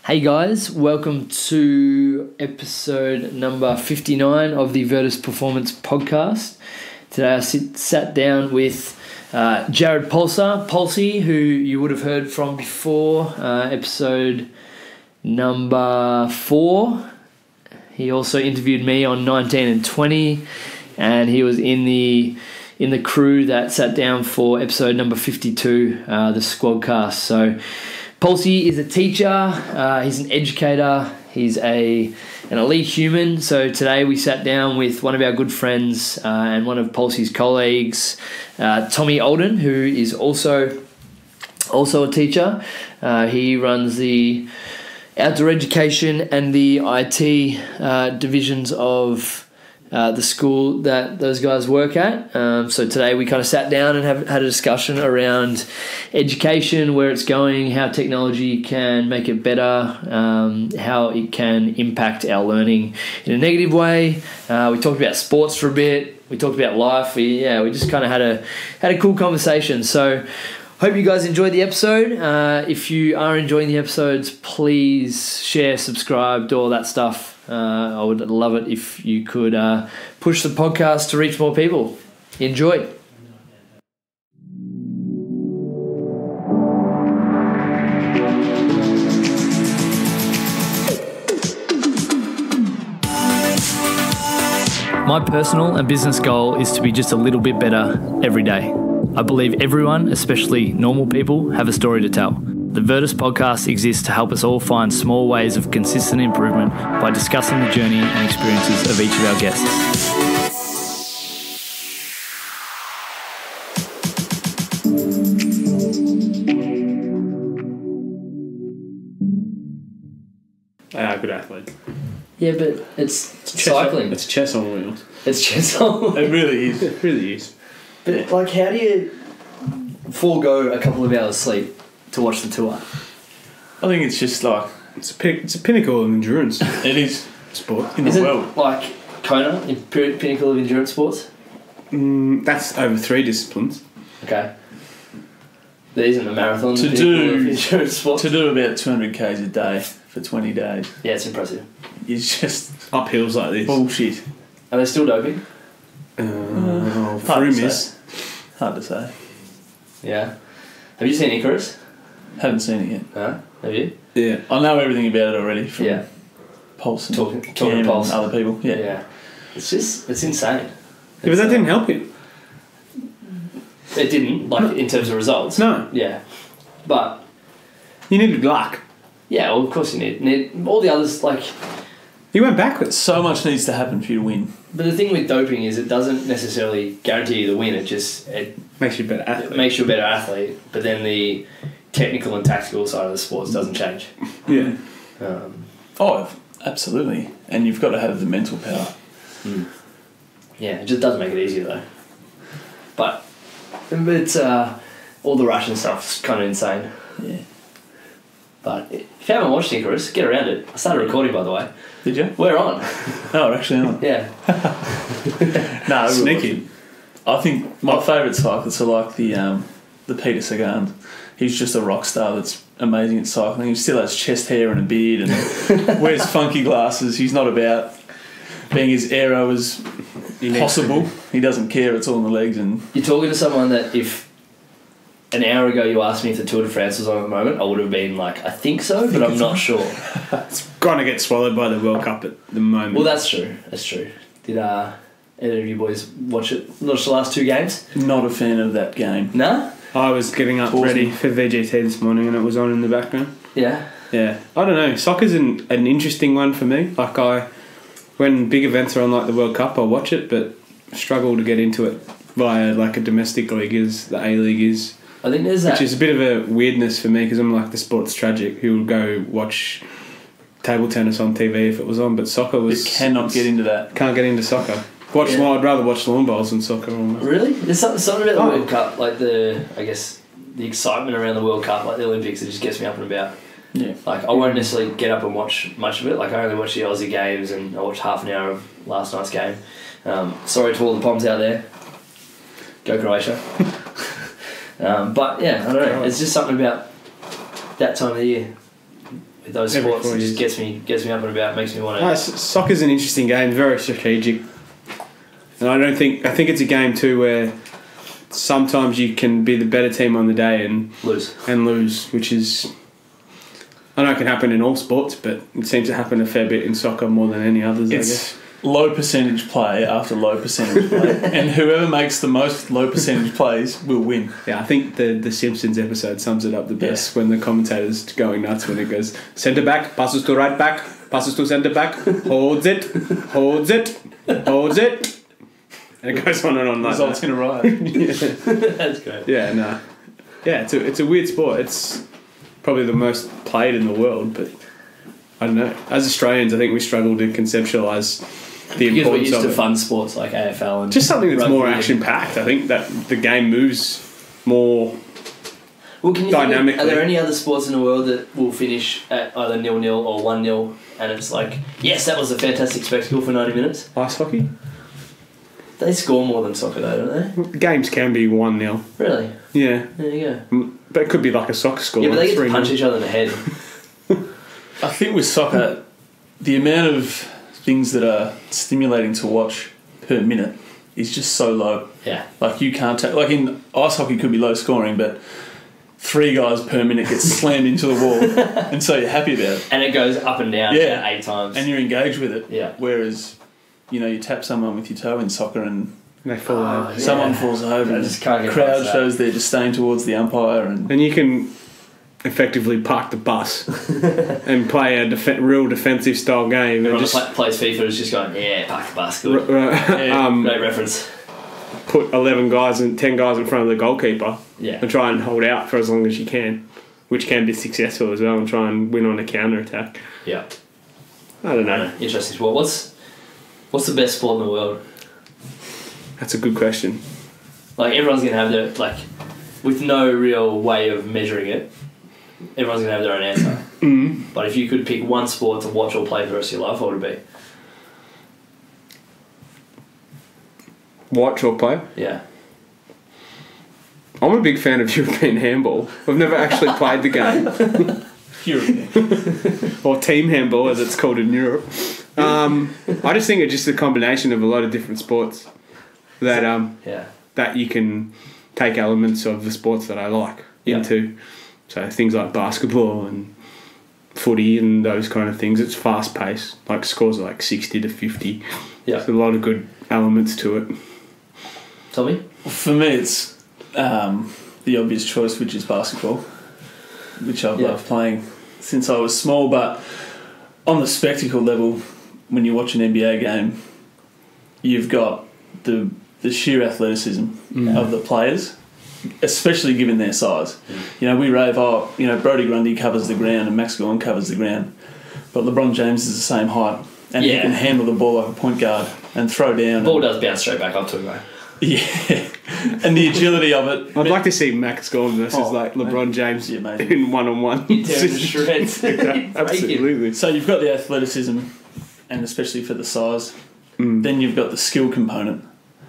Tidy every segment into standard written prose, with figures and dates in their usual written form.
Hey guys, welcome to episode number 59 of the Virtus Performance Podcast. Today I sat down with Jarryd Palser, who you would have heard from before, episode number 4. He also interviewed me on 19 and 20, and he was in the crew that sat down for episode number 52, the Squadcast. So Palsy is a teacher, he's an educator, he's an elite human. So today we sat down with one of our good friends and one of Palsy's colleagues, Tommy Olden, who is also a teacher. He runs the outdoor education and the IT divisions of the school that those guys work at. So today we kind of sat down and had a discussion around education, where it's going, how technology can make it better, how it can impact our learning in a negative way. We talked about sports for a bit. We talked about life. We just kind of had a cool conversation. So hope you guys enjoyed the episode. If you are enjoying the episodes, please share, subscribe, do all that stuff. I would love it if you could push the podcast to reach more people. Enjoy. My personal and business goal is to be just a little bit better every day. I believe everyone, especially normal people, have a story to tell. The Virtus Podcast exists to help us all find small ways of consistent improvement by discussing the journey and experiences of each of our guests. Good athlete. Yeah, but it's cycling. It's chess on wheels. It's chess on. It really is. It really is. But how do you forego a couple of hours sleep to watch the tour? I think it's just like it's a pinnacle of endurance. It is sport in the world. Isn't like Kona in pinnacle of endurance sports? That's over 3 disciplines. Okay. There isn't a marathon To in do pinnacle of endurance sports? To do about 200 k's a day for 20 days. Yeah, it's impressive. It's just up hills like this. Bullshit. Are they still doping? Hard to say. Yeah. Have you seen Icarus? Haven't seen it yet. No? Have you? Yeah. I know everything about it already from Pulse and talking Cam to Pulse and other people. Yeah. It's insane. But that didn't help him. It didn't, in terms of results. No. Yeah. But you needed luck. Yeah, well, of course you need all the others, He went backwards. So much needs to happen for you to win. But the thing with doping is it doesn't necessarily guarantee you the win. It makes you a better athlete. It makes you a better athlete, but then the technical and tactical side of the sports doesn't change. Yeah. Absolutely. And you've got to have the mental power. Yeah, it just doesn't make it easier though. But it's all the Russian stuff's kind of insane. Yeah. But if you haven't watched Icarus, get around it. I started recording, by the way. Did you? We're on. Oh, we're actually on. Yeah. No, sneaky. I think my favourite cyclists are like the Peter Sagan. He's just a rock star that's amazing at cycling. He still has chest hair and a beard and wears funky glasses. He's not about being as aero as possible. He doesn't care. It's all in the legs. And you're talking to someone that if an hour ago you asked me if the Tour de France was on at the moment, I would have been like, I think so, but I'm not sure. It's going to get swallowed by the World Cup at the moment. Well, that's true. Did any of you boys watch the last 2 games? Not a fan of that game. No? I was getting up ready for VGT this morning and it was on in the background. Yeah? Yeah. I don't know. Soccer's an interesting one for me. When big events are on like the World Cup, I'll watch it, but struggle to get into it via like a domestic league as the A-League is. I think there's that. Which is a bit of a weirdness for me because I'm like the sport's tragic. Who would go watch table tennis on TV if it was on, but soccer was... You cannot get into that. Can't get into soccer. I'd rather watch lawn bowls than soccer. Almost. Really? There's something about the World Cup, the excitement around the World Cup, like the Olympics, it just gets me up and about. Yeah. I won't necessarily get up and watch much of it. I only watch the Aussie games and I watched half an hour of last night's game. Sorry to all the Poms out there. Go Croatia. But yeah, I don't know. It's just something about that time of the year. with those Every sports. 4 It just years. gets me up and about, makes me want to. Soccer's an interesting game, very strategic, and I think it's a game too where sometimes you can be the better team on the day and lose, which is, I know it can happen in all sports, but it seems to happen a fair bit in soccer more than any others. I guess. Low percentage play after low percentage play, and whoever makes the most low percentage plays will win. Yeah, I think the Simpsons episode sums it up the best when the commentator's going nuts when it goes centre back, passes to right back, passes to centre back, holds it, and it goes on and on like Results that. in a riot. That's great. Yeah, no. Yeah, it's a weird sport. It's probably the most played in the world, but I don't know. As Australians, I think we struggle to conceptualise the Because we're importance used of to it. fun sports like AFL and Just something that's rugby more and- action-packed. I think that the game moves more. Well, can you dynamically. Are there any other sports in the world that will finish at either 0-0 or 1-0, and it's like, yes, that was a fantastic spectacle for 90 minutes? Ice hockey? They score more than soccer, though, don't Games can be 1-0. they? Really? Yeah. There you go. But it could be like a soccer score. Yeah, but they get to 3-0. punch each other in the head. I think with soccer, the amount of things that are stimulating to watch per minute is just so low. Yeah. Like you can't take, like in ice hockey could be low scoring, but 3 guys per minute get slammed into the wall, and so you're happy about it. And it goes up and down Yeah. 8 times. And you're engaged with it. Yeah. Whereas, you tap someone with your toe in soccer and They fall over. Yeah. someone falls over. I And just can't the get crowd past that. shows their disdain towards the umpire, and And you can effectively park the bus and play a real defensive style game. And Everyone just that plays FIFA is just going, yeah, park the bus, good. Yeah. Great reference. put 10 guys in front of the goalkeeper Yeah. and try and hold out for as long as you can, which can be successful as well, and try and win on a counter attack. Yeah. I don't know. Interesting sport. What's the best sport in the world? That's a good question. Like, everyone's going to have their, like, with no real way of measuring it, everyone's going to have their own answer. But if you could pick one sport to watch or play for the rest of your life, what would it Watch or play? be? Yeah. I'm a big fan of European handball. I've never actually played the game. European. Or team handball, as it's called in Europe. I just think it's just a combination of a lot of different sports that Yeah. that you can take elements of the sports that I like Yeah. into. So things like basketball and footy and those kind of things. It's fast paced, like scores are like 60 to 50. Yeah. There's a lot of good elements to it. Tommy? For me, it's the obvious choice, which is basketball, which I've loved playing since I was small. But on the spectacle level, when you watch an NBA game, you've got the sheer athleticism of the players, especially given their size. We rave, Brody Grundy covers the ground and Max Gorn covers the ground, but LeBron James is the same height, and he can handle the ball like a point guard and throw down. The ball does bounce straight back up to him, though. Yeah, and the agility of it. I'd like to see Max Gorn versus LeBron James in one-on-one. Tear him to shreds. Absolutely. So you've got the athleticism, and especially for the size. Then you've got the skill component.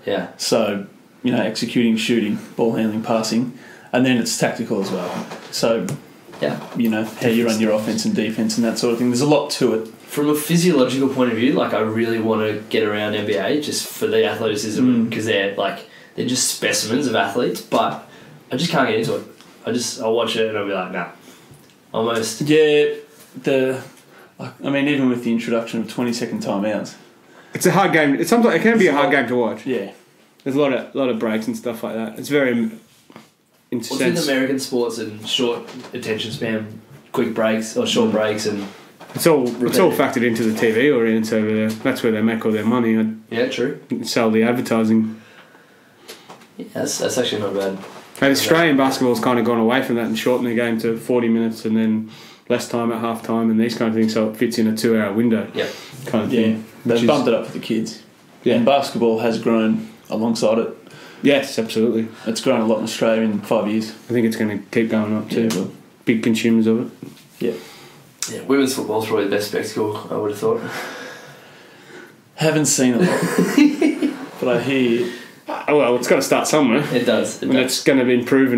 Yeah. So, executing, shooting, ball handling, passing, and then it's tactical as well. So, how you run your offense and defense and that sort of thing. There's a lot to it. From a physiological point of view, like, I really want to get around NBA just for the athleticism, because they're just specimens of athletes, but I just can't get into it. I'll watch it and I'll be like, nah. Almost. Yeah, even with the introduction of 20-second timeouts. It's a hard game. It can be a hard game to watch. Yeah. There's a lot of breaks and stuff like that. It's very in What's with American sports and short attention span, quick breaks or short breaks, and it's all factored into the TV audience over there. That's where they make all their money. yeah, true. Sell the advertising. Yeah, that's actually not bad. And Australian basketball's kind of gone away from that and shortened the game to 40 minutes and then less time at half time and these kind of things, so it fits in a 2-hour window. Yep. Kind of thing. They've bumped it up for the kids. Yeah. And basketball has grown alongside it. Yes, absolutely. It's grown a lot in Australia in 5 years. I think it's going to keep going up too. Yeah, well. Big consumers of it. Yeah. Yeah, women's football's probably the best spectacle, I would have thought. Haven't seen a lot. But I hear Well, it's got to start somewhere. It does. It's going to improve.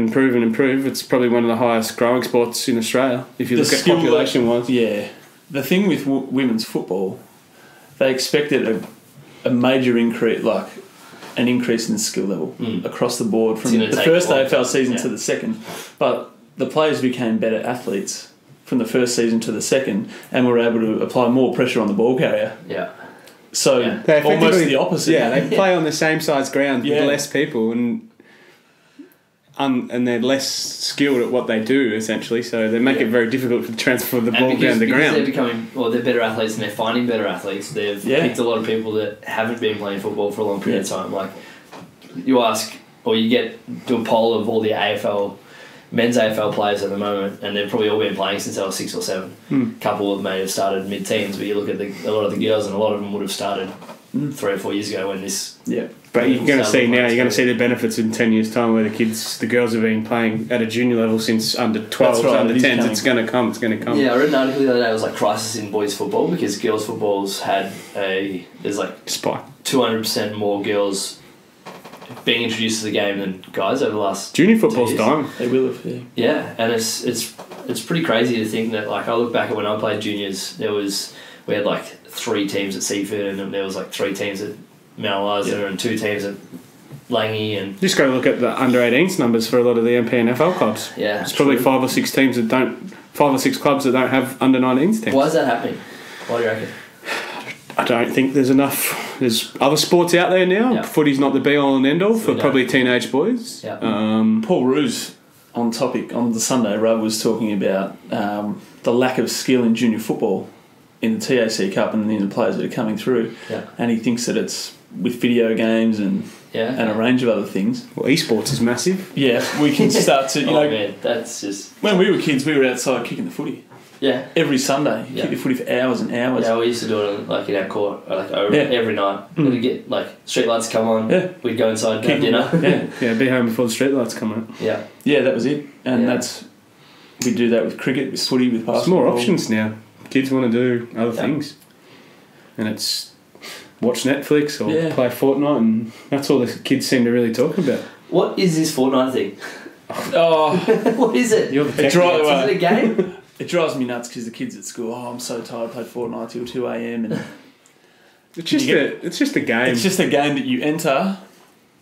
It's probably one of the highest growing sports in Australia, if you look at population-wise. Yeah. The thing with women's football, they expected a major increase, like an increase in the skill level across the board from the first AFL season to the second. But the players became better athletes from the first season to the second, and were able to apply more pressure on the ball carrier. Yeah. So almost the opposite. Yeah, they play on the same size ground with less people, and they're less skilled at what they do, essentially. So they make it very difficult to transfer the ball down the ground. They're better athletes, and they're finding better athletes. They've picked a lot of people that haven't been playing football for a long period of time. Like, you ask, or you do a poll of all the men's AFL players at the moment, and they've probably all been playing since they were 6 or 7. A couple of them may have started mid-teens, but you look at a lot of the girls, and a lot of them would have started 3 or 4 years ago when this... Yeah. But you're going to see now, you're going to see the benefits in 10 years' time, where the girls have been playing at a junior level since under 12s, under 10s. It's going to come. Yeah, I read an article the other day. It was like crisis in boys football, because girls football's had there's like spike 200% more girls being introduced to the game than guys over the last junior football's dying. They will have. Yeah, and it's pretty crazy to think that, like, I look back at when I played juniors, we had like 3 teams at Seaford, and there was like 3 teams at Mount Eliza and 2 teams at Langy, and just go look at the under 18s numbers for a lot of the MPNFL clubs. Yeah, it's probably 5 or 6 teams that don't, 5 or 6 clubs that don't have under 19s teams. Why is that happening? Why do you reckon? I don't think there's enough. There's other sports out there now. Yeah. Footy's not the be all and end all for probably teenage boys. Yeah. Paul Roos on the Sunday Rub was talking about the lack of skill in junior football in the TAC Cup and in the players that are coming through. Yeah. And he thinks that it's with video games and a range of other things. Well, esports is massive. Yeah, we can start to man, that's just when we were kids, we were outside kicking the footy. Yeah, every Sunday, kick the footy for hours and hours. Yeah, we used to do it like in our court, every night. We'd get like street lights come on. Yeah. We'd go inside, have dinner. Be home before the street lights come on. Yeah, that was it. And we do that with cricket, with footy, with basketball. There's more options now. Kids want to do other things, and it's watch Netflix or play Fortnite, and that's all the kids seem to really talk about. What is this Fortnite thing? Oh, what is it? Is it a game? It drives me nuts because the kids at school, I'm so tired, I played Fortnite till 2 a.m. and it's just a game. It's just a game that you enter.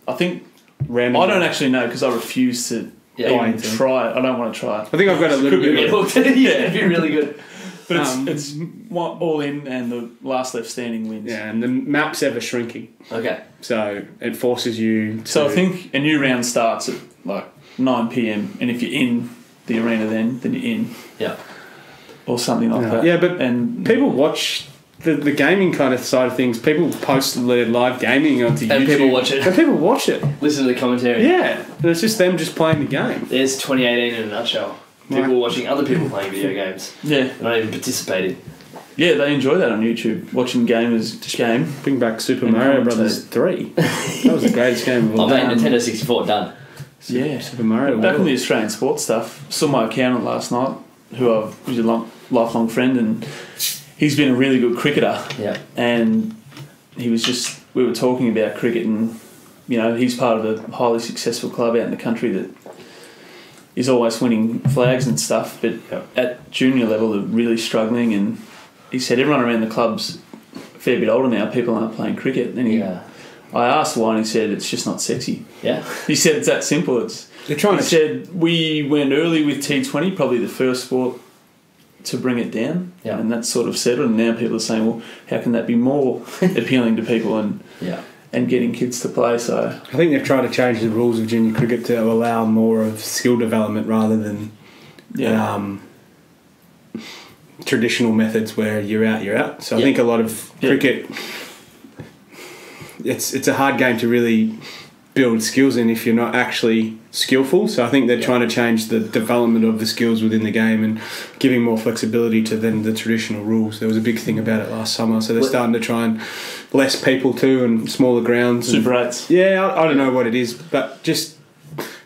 I think randomly. I don't actually know because I refuse to even try it. I don't want to try it. I think I've got a little bit of it. It'd be really good. But it's all in, and the last left standing wins. Yeah, and the map's ever shrinking. Okay. So it forces you to... So I think a new round starts at like 9 p.m, and if you're in the arena then you're in. Yeah. Or something like that. Yeah, but people watch the gaming kind of side of things. People post their live gaming onto YouTube. And people watch it. And people watch it. Listen to the commentary. Yeah. And it's just them just playing the game. There's 2018 in a nutshell. People watching other people playing video games. Yeah. They're not even participating. Yeah, they enjoy that on YouTube, watching gamers game. Bring back Super Mario Brothers 3. That was the greatest game of all time. Nintendo 64, done. Super Mario. Back on the Australian sports stuff, saw my accountant last night, who's a lifelong friend, and he's been a really good cricketer. Yeah. And we were talking about cricket, and he's part of a highly successful club out in the country that is always winning flags and stuff, but at junior level they're really struggling. And he said everyone around the club's a fair bit older now. People aren't playing cricket. And I asked why, and he said it's just not sexy. Yeah. He said it's that simple. He said we went early with T20, probably the first sport to bring it down, and that's sort of settled. And now people are saying, well, how can that be more appealing to people and getting kids to play? So I think they've tried to change the rules of junior cricket to allow more of skill development rather than traditional methods where you're out. So I think a lot of cricket, it's a hard game to really build skills in if you're not actually skillful. So I think they're trying to change the development of the skills within the game and giving more flexibility to then the traditional rules. There was a big thing about it last summer, so they're starting to try and less people too and smaller grounds. Super 8s. Yeah, I don't know what it is, but just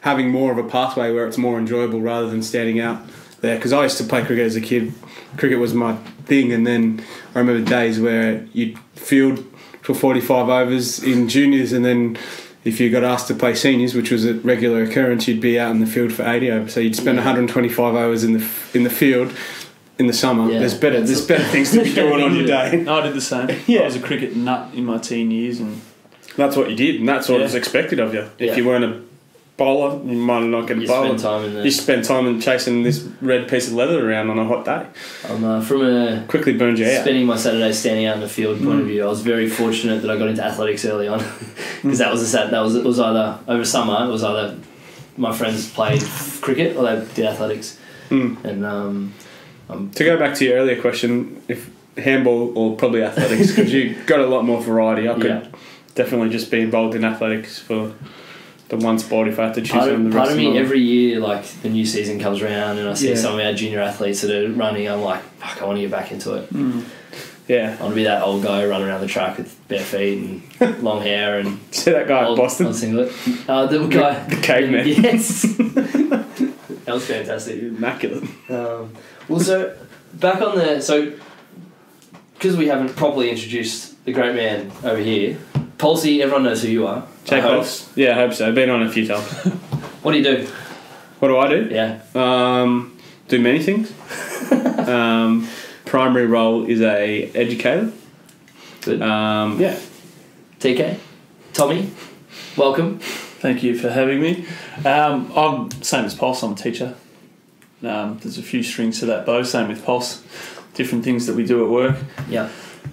having more of a pathway where it's more enjoyable rather than standing out there. Because I used to play cricket as a kid. Cricket was my thing, and then I remember days where you'd field for 45 overs in juniors, and then if you got asked to play seniors, which was a regular occurrence, you'd be out in the field for 80 overs. So you'd spend 125 hours in the field in the summer. Yeah. There's better things to be doing on your day. I did the same. Yeah. I was a cricket nut in my teen years, and That's what you did, and that's what was expected of you. If you weren't a bowler, you might not get a bowler. You spend time in chasing this red piece of leather around on a hot day. From a quickly burns you out. Spending my Saturday standing out in the field point of view, I was very fortunate that I got into athletics early on, because it was either over summer. It was either my friends played cricket or they did athletics. And to go back to your earlier question, if handball or probably athletics, because you got a lot more variety. I could definitely just be involved in athletics for the one sport if I had to choose from the rest part of me my every year, like the new season comes around and I see some of our junior athletes that are running, I'm like, fuck, I want to get back into it. Yeah, I want to be that old guy running around the track with bare feet and long hair and see that guy in Boston, singlet. The guy, the caveman. Yes, that was fantastic, immaculate. Well, so back on because we haven't properly introduced the great man over here, Palsy, everyone knows who you are. Jake Hobbs. Yeah, I hope so. I've been on a few times. What do you do? What do I do? Yeah. Do many things. Primary role is a educator. Good. Yeah. TK, Tommy, welcome. thank you for having me. I'm same as Pulse. I'm a teacher. There's a few strings to that bow. Same with Pulse. Different things that we do at work. Yeah.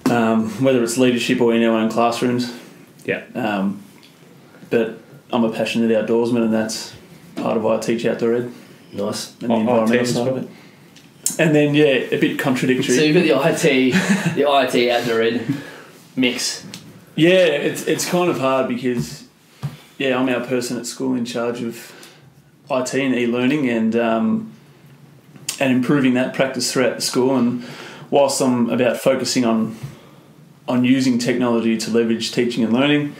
Whether it's leadership or in our own classrooms. Yeah. But I'm a passionate outdoorsman, and that's part of why I teach outdoor ed. Nice. And the environmental side of it. And then, a bit contradictory. So you've got the IT outdoor ed mix. Yeah, it's kind of hard because, I'm our person at school in charge of IT and e-learning and improving that practice throughout the school. And whilst I'm about focusing on using technology to leverage teaching and learning,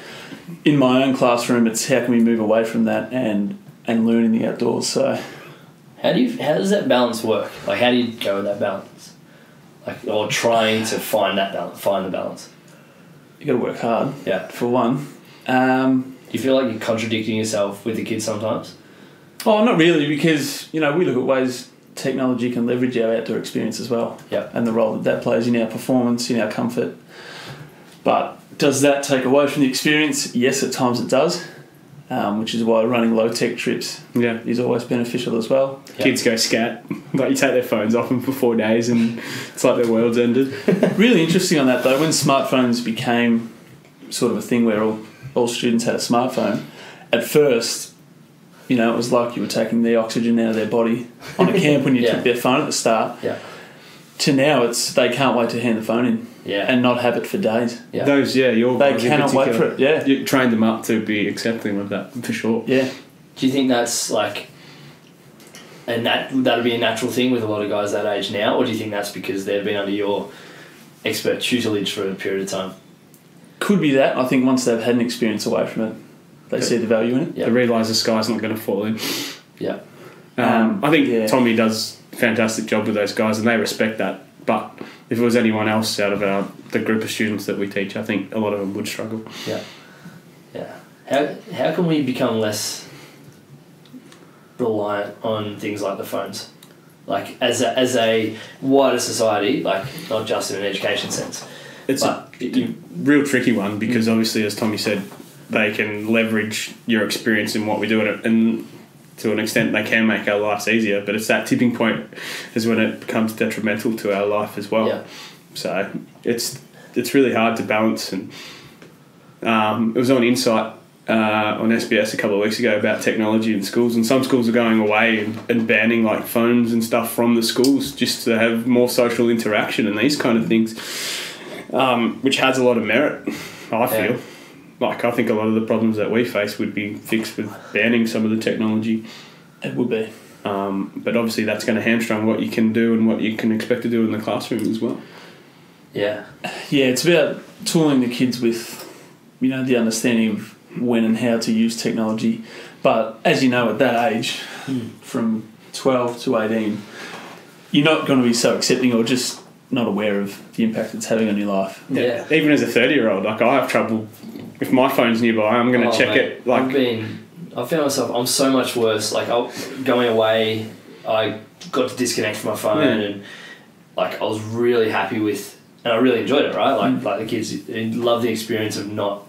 in my own classroom, it's how can we move away from that and learn in the outdoors. So, how does that balance work? Like, how do you go with that balance? Like, or trying to find the balance. You got to work hard. Yeah. For one. Do you feel like you're contradicting yourself with the kids sometimes? Oh, not really, because we look at ways technology can leverage our outdoor experience as well. Yeah. And the role that plays in our performance, in our comfort. But does that take away from the experience? Yes, at times it does, which is why running low-tech trips is always beneficial as well. Yeah. Kids go scat. Like, you take their phones off them for 4 days and it's like their world's ended. Really interesting on that, though. When smartphones became sort of a thing where all students had a smartphone, at first, it was like you were taking the oxygen out of their body on a camp when you took their phone at the start. Yeah. To now, it's they can't wait to hand the phone in and not have it for days. Yeah. They cannot wait for it. Yeah, you trained them up to be accepting of that for sure. Yeah. Do you think that's like, that'd be a natural thing with a lot of guys that age now, or do you think that's because they've been under your expert tutelage for a period of time? Could be that. I think once they've had an experience away from it, they see the value in it. They realise the sky's not going to fall in. Yeah. I think Tommy does a fantastic job with those guys and they respect that. But if it was anyone else out of the group of students that we teach, I think a lot of them would struggle. Yeah. Yeah. How can we become less reliant on things like the phones? Like, as a wider society, like, not just in an education sense. It's a real tricky one because obviously, as Tommy said, they can leverage your experience in what we do, and to an extent they can make our lives easier, but it's that tipping point is when it becomes detrimental to our life as well. So it's really hard to balance. And it was on Insight on SBS a couple of weeks ago about technology in schools, and some schools are going away and banning like phones and stuff from the schools just to have more social interaction and these kind of things, which has a lot of merit, I feel. Like, I think a lot of the problems that we face would be fixed with banning some of the technology. It would be. But obviously that's going to hamstring what you can do and what you can expect to do in the classroom as well. Yeah, it's about tooling the kids with, the understanding of when and how to use technology. But as you know, at that age, from 12 to 18, you're not going to be so accepting or just not aware of the impact it's having on your life. Yeah. Even as a 30-year-old, like, I have trouble if my phone's nearby, I'm going to check it. Like, I found myself, I'm so much worse. Like, going away, I got to disconnect from my phone and, like, I was really happy with, and I really enjoyed it, right? Like the kids love the experience of not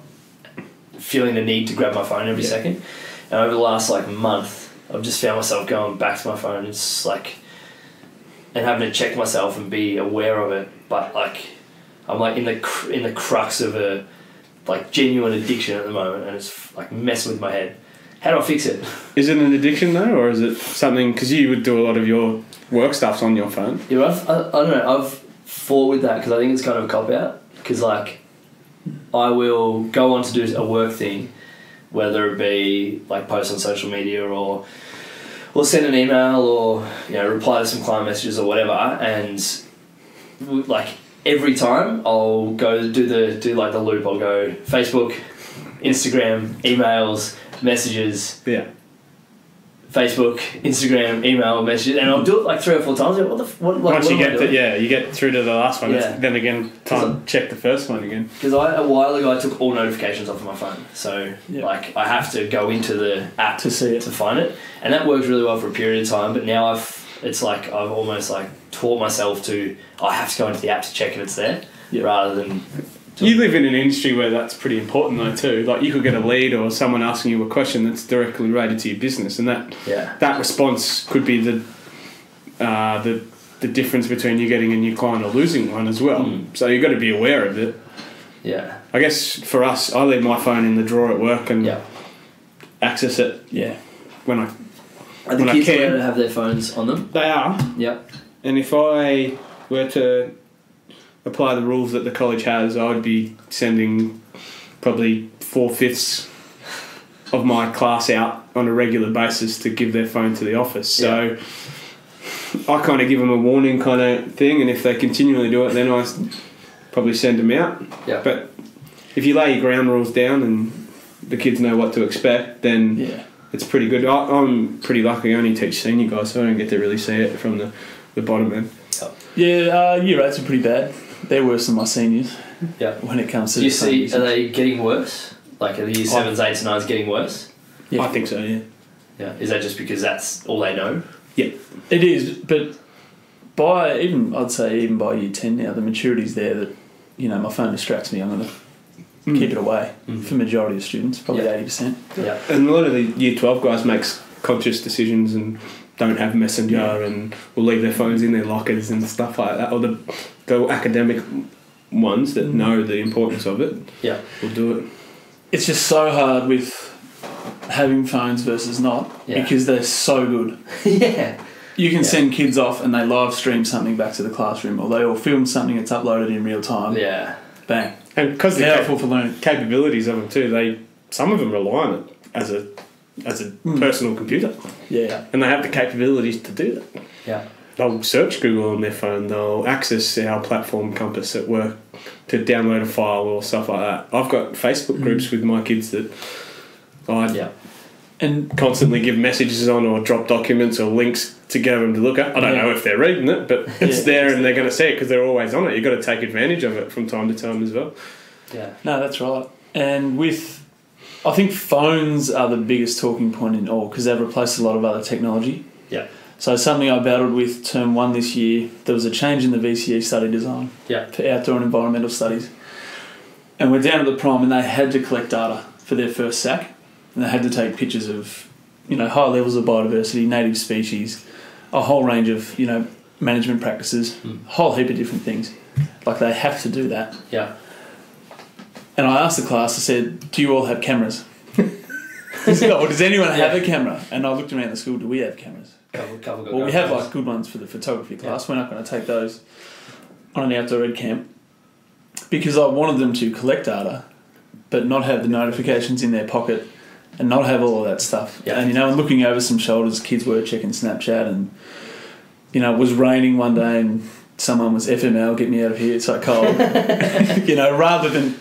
feeling the need to grab my phone every second. And over the last, like, month, I've just found myself going back to my phone. It's like, and having to check myself and be aware of it. But, like, I'm, like, in the crux of a, like, genuine addiction at the moment, and it's, like, messing with my head. How do I fix it? Is it an addiction though, or is it something, because you would do a lot of your work stuffs on your phone? Yeah, I don't know, I've fought with that because I think it's kind of a cop-out, because, like, I will go on to do a work thing, whether it be, like, post on social media or send an email or, you know, reply to some client messages or whatever, and, like, every time I'll go do the loop. I'll go Facebook, Instagram, emails, messages. Yeah. Facebook, Instagram, email, messages, and I'll do it like 3 or 4 times. Like, once you get through to the last one, then again, check the first one again. Because a while ago I took all notifications off of my phone, so like I have to go into the app to see it, to find it, and that worked really well for a period of time. But now I've almost like taught myself to, I have to go into the app to check if it's there, rather than. You live in an industry where that's pretty important though too. Like, you could get a lead or someone asking you a question that's directly related to your business, and that response could be the difference between you getting a new client or losing one as well. So you've got to be aware of it. Yeah. I guess for us, I leave my phone in the drawer at work and access it. Yeah. When Are the kids allowed to have their phones on them? They are. Yeah. And if I were to apply the rules that the college has, I would be sending probably 4/5 of my class out on a regular basis to give their phone to the office. So I kind of give them a warning kind of thing, and if they continually do it, then I probably send them out. Yeah. But if you lay your ground rules down and the kids know what to expect, then it's pretty good. I'm pretty lucky. I only teach senior guys, so I don't get to really see it from the bottom end. Yeah, year 8s are pretty bad. They're worse than my seniors. Yeah. When it comes to. Do you see? Are they getting worse? Like, are the year 7s, 8s, and 9s getting worse? Yeah, I think so. Yeah. Yeah. Is that just because that's all they know? Yeah, it is. But I'd say even by year 10 now, the maturity's there that, you know, my phone distracts me. I'm going to keep it away for majority of students, probably 80%. Yeah. And a lot of the year 12 guys makes conscious decisions and don't have Messenger and will leave their phones in their lockers and stuff like that. Or the academic ones that know the importance of it will do it. It's just so hard with having phones versus not because they're so good. You can send kids off and they live stream something back to the classroom, or they all film something that's uploaded in real time. Yeah. Bang. And because they're powerful for learning. Capabilities of them too, some of them rely on it as a personal computer. Yeah. And they have the capabilities to do that. Yeah. They'll search Google on their phone, they'll access our platform Compass at work to download a file or stuff like that. I've got Facebook groups with my kids that and constantly give messages on or drop documents or links to get them to look at. I don't know if they're reading it, but it's there and they're going to see it because they're always on it. You've got to take advantage of it from time to time as well. Yeah. No, that's right. And I think phones are the biggest talking point in all because they've replaced a lot of other technology. Yeah. So something I battled with term 1 this year, there was a change in the VCE study design for outdoor and environmental studies. And we're down at the prom and they had to collect data for their first SAC. And they had to take pictures of, you know, high levels of biodiversity, native species, a whole range of, you know, management practices, a whole heap of different things. Like, they have to do that. Yeah. And I asked the class, I said, do you all have cameras? He said, oh, does anyone have a camera? And I looked around the school, do we have cameras? Well, we have like good ones for the photography class. We're not going to take those on an outdoor ed camp because I wanted them to collect data but not have the notifications in their pocket and not have all of that stuff. Yeah. And, you know, and looking over some shoulders, kids were checking Snapchat and, you know, it was raining one day and someone was FML, get me out of here, it's so cold. You know, rather than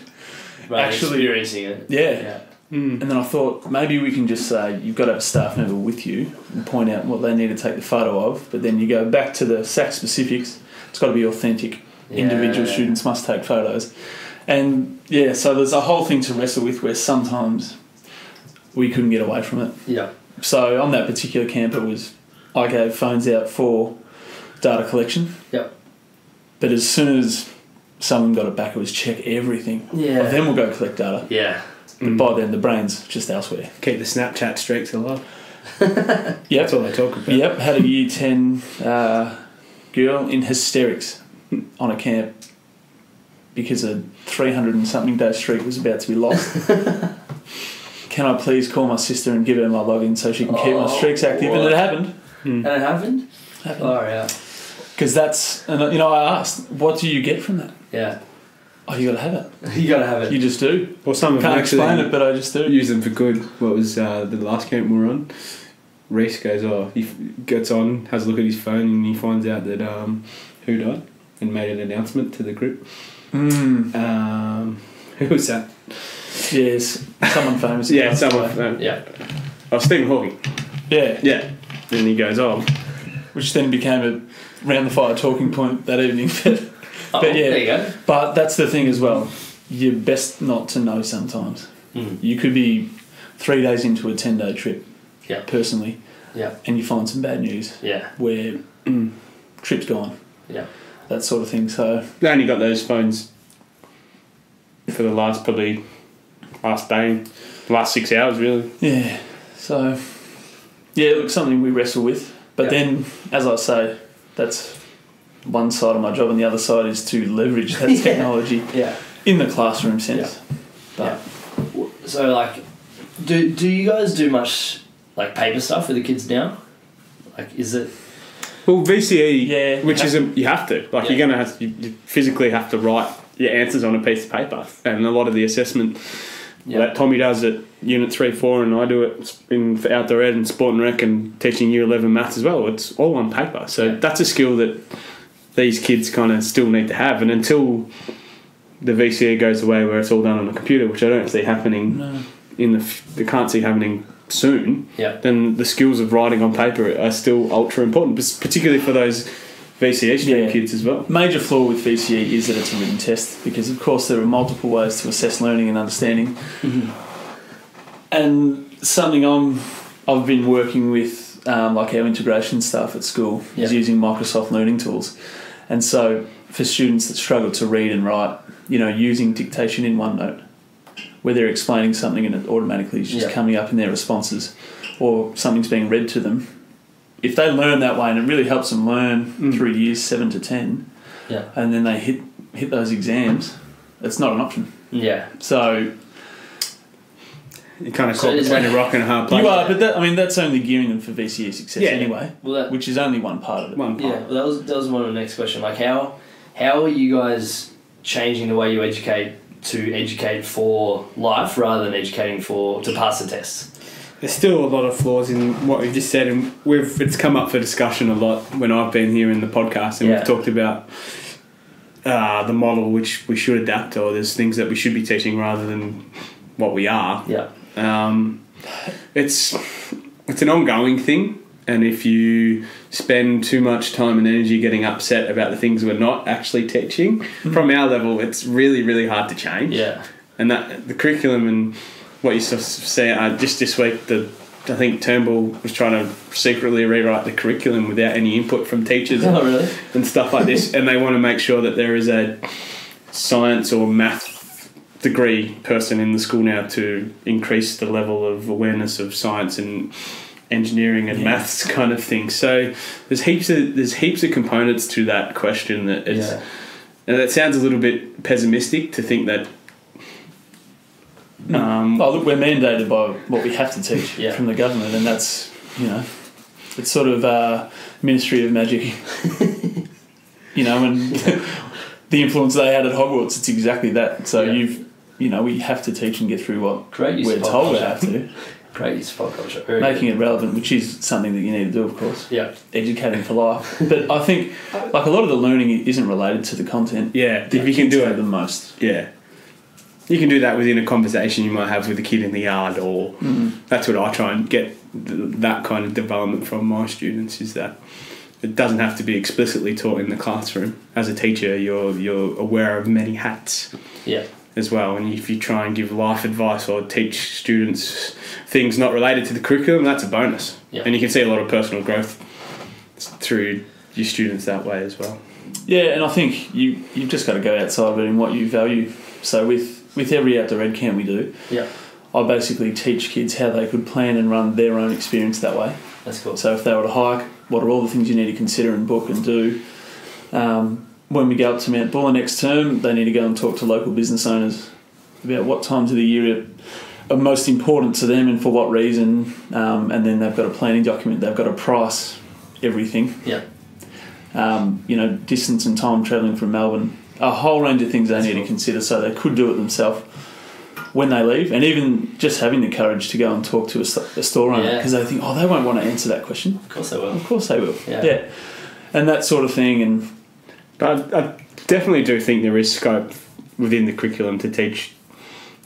actually experiencing it. Yeah. And then I thought maybe we can just say you've got to have a staff member with you and point out what they need to take the photo of, but then you go back to the SAC specifics. It's got to be authentic. Individual students must take photos. And yeah, so there's a whole thing to wrestle with where sometimes we couldn't get away from it. Yeah. So on that particular camp, I gave phones out for data collection. Yep. But as soon as someone got it back, it was check everything. Yeah. Then we'll go collect data. Yeah. But by then, the brain's just elsewhere. Keep the Snapchat streaks alive. Yep. That's all they talk about. Yep. Had a year 10 girl in hysterics on a camp because a 300 and something day streak was about to be lost. Can I please call my sister and give her my login so she can keep my streaks active? What? And it happened. And it happened? Oh, yeah. Because that's, and you know, I asked, what do you get from that? Yeah. Oh, you got to have it. You got to have it. You just do. Well, some of them Can't actually explain it, but I just do. use them for good. What was the last camp we were on? Reese goes, he gets on, has a look at his phone, and he finds out that who died and made an announcement to the group. Who was that? Yes, someone famous. Yeah, someone. Yeah. Oh, Stephen Hawking. Yeah. Yeah. And he goes, Which then became a round the fire talking point that evening. But yeah, there you go. But that's the thing as well. You're best not to know sometimes. You could be 3 days into a 10-day trip. Yeah. Personally. Yeah. And you find some bad news. Yeah. Where trip's gone. Yeah. That sort of thing. So they only got those phones for the last day, the last 6 hours really. Yeah. So yeah, look, something we wrestle with. But then, as I say, that's one side of my job, and the other side is to leverage that technology in the classroom sense. Yeah. So, like, do you guys do much like paper stuff with the kids now? Like, is it? Well, VCE, Yeah, which you have to. Like, you're gonna have you physically have to write your answers on a piece of paper, and a lot of the assessment that Tommy does at Unit 3, 4, and I do it in for outdoor ed and sport and rec and teaching Year 11 maths as well. It's all on paper, so that's a skill that these kids kind of still need to have. And until the VCE goes away, where it's all done on a computer, which I don't see happening I can't see happening soon. Then the skills of writing on paper are still ultra important, particularly for those VCE stream kids as well. Major flaw with VCE is that it's a written test, because of course there are multiple ways to assess learning and understanding. And something I've been working with, like our integration staff at school, is using Microsoft learning tools. And so for students that struggle to read and write, using dictation in OneNote, where they're explaining something and it automatically is just coming up in their responses, or something's being read to them. If they learn that way, and it really helps them learn through years 7 to 10, and then they hit those exams, it's not an option. Yeah. So you kind of caught between a rock and a hard place. You are, but that's only gearing them for VCE success anyway. Well, which is only one part of it. Yeah, well, that was one of the next question. Like, how are you guys changing the way you educate to educate for life rather than educating to pass the tests? There's still a lot of flaws in what we've just said, and it's come up for discussion a lot when I've been here in the podcast, and we've talked about the model which we should adapt, or there's things that we should be teaching rather than what we are. It's an ongoing thing, and if you spend too much time and energy getting upset about the things we're not actually teaching, from our level, it's really, really hard to change. And that the curriculum and what you see just this week, I think Turnbull was trying to secretly rewrite the curriculum without any input from teachers and stuff like this, and they want to make sure that there is a science or math degree person in the school now to increase the level of awareness of science and engineering and maths kind of thing. So there's heaps of components to that question that is, and that sounds a little bit pessimistic to think that. Look, we're mandated by what we have to teach from the government, and that's it's sort of Ministry of Magic. And the influence they had at Hogwarts, it's exactly that. So we have to teach and get through what we're told we have to. Great use of pop culture. Making it relevant, which is something that you need to do, of course. Educating for life. But I think like a lot of the learning isn't related to the content. If you can do it the most. You can do that within a conversation you might have with a kid in the yard, or that's what I try and get that kind of development from my students, is that it doesn't have to be explicitly taught in the classroom. As a teacher, you're aware of many hats. Yeah. As well, and if you try and give life advice or teach students things not related to the curriculum, that's a bonus. Yeah. And you can see a lot of personal growth through your students that way as well. Yeah, and I think you've just got to go outside of it in what you value. So with every outdoor ed camp we do, I basically teach kids how they could plan and run their own experience that way. That's cool. So if they were to hike, what are all the things you need to consider and book and do? When we go up to Mount Buller next term, they need to go and talk to local business owners about what times of the year are most important to them and for what reason. And then they've got a planning document. They've got to price everything. Yeah. Distance and time travelling from Melbourne. A whole range of things they need to consider so they could do it themselves when they leave. And even just having the courage to go and talk to a store owner because they think, they won't want to answer that question. Of course they will. Of course they will. Yeah. And that sort of thing. But I definitely do think there is scope within the curriculum to teach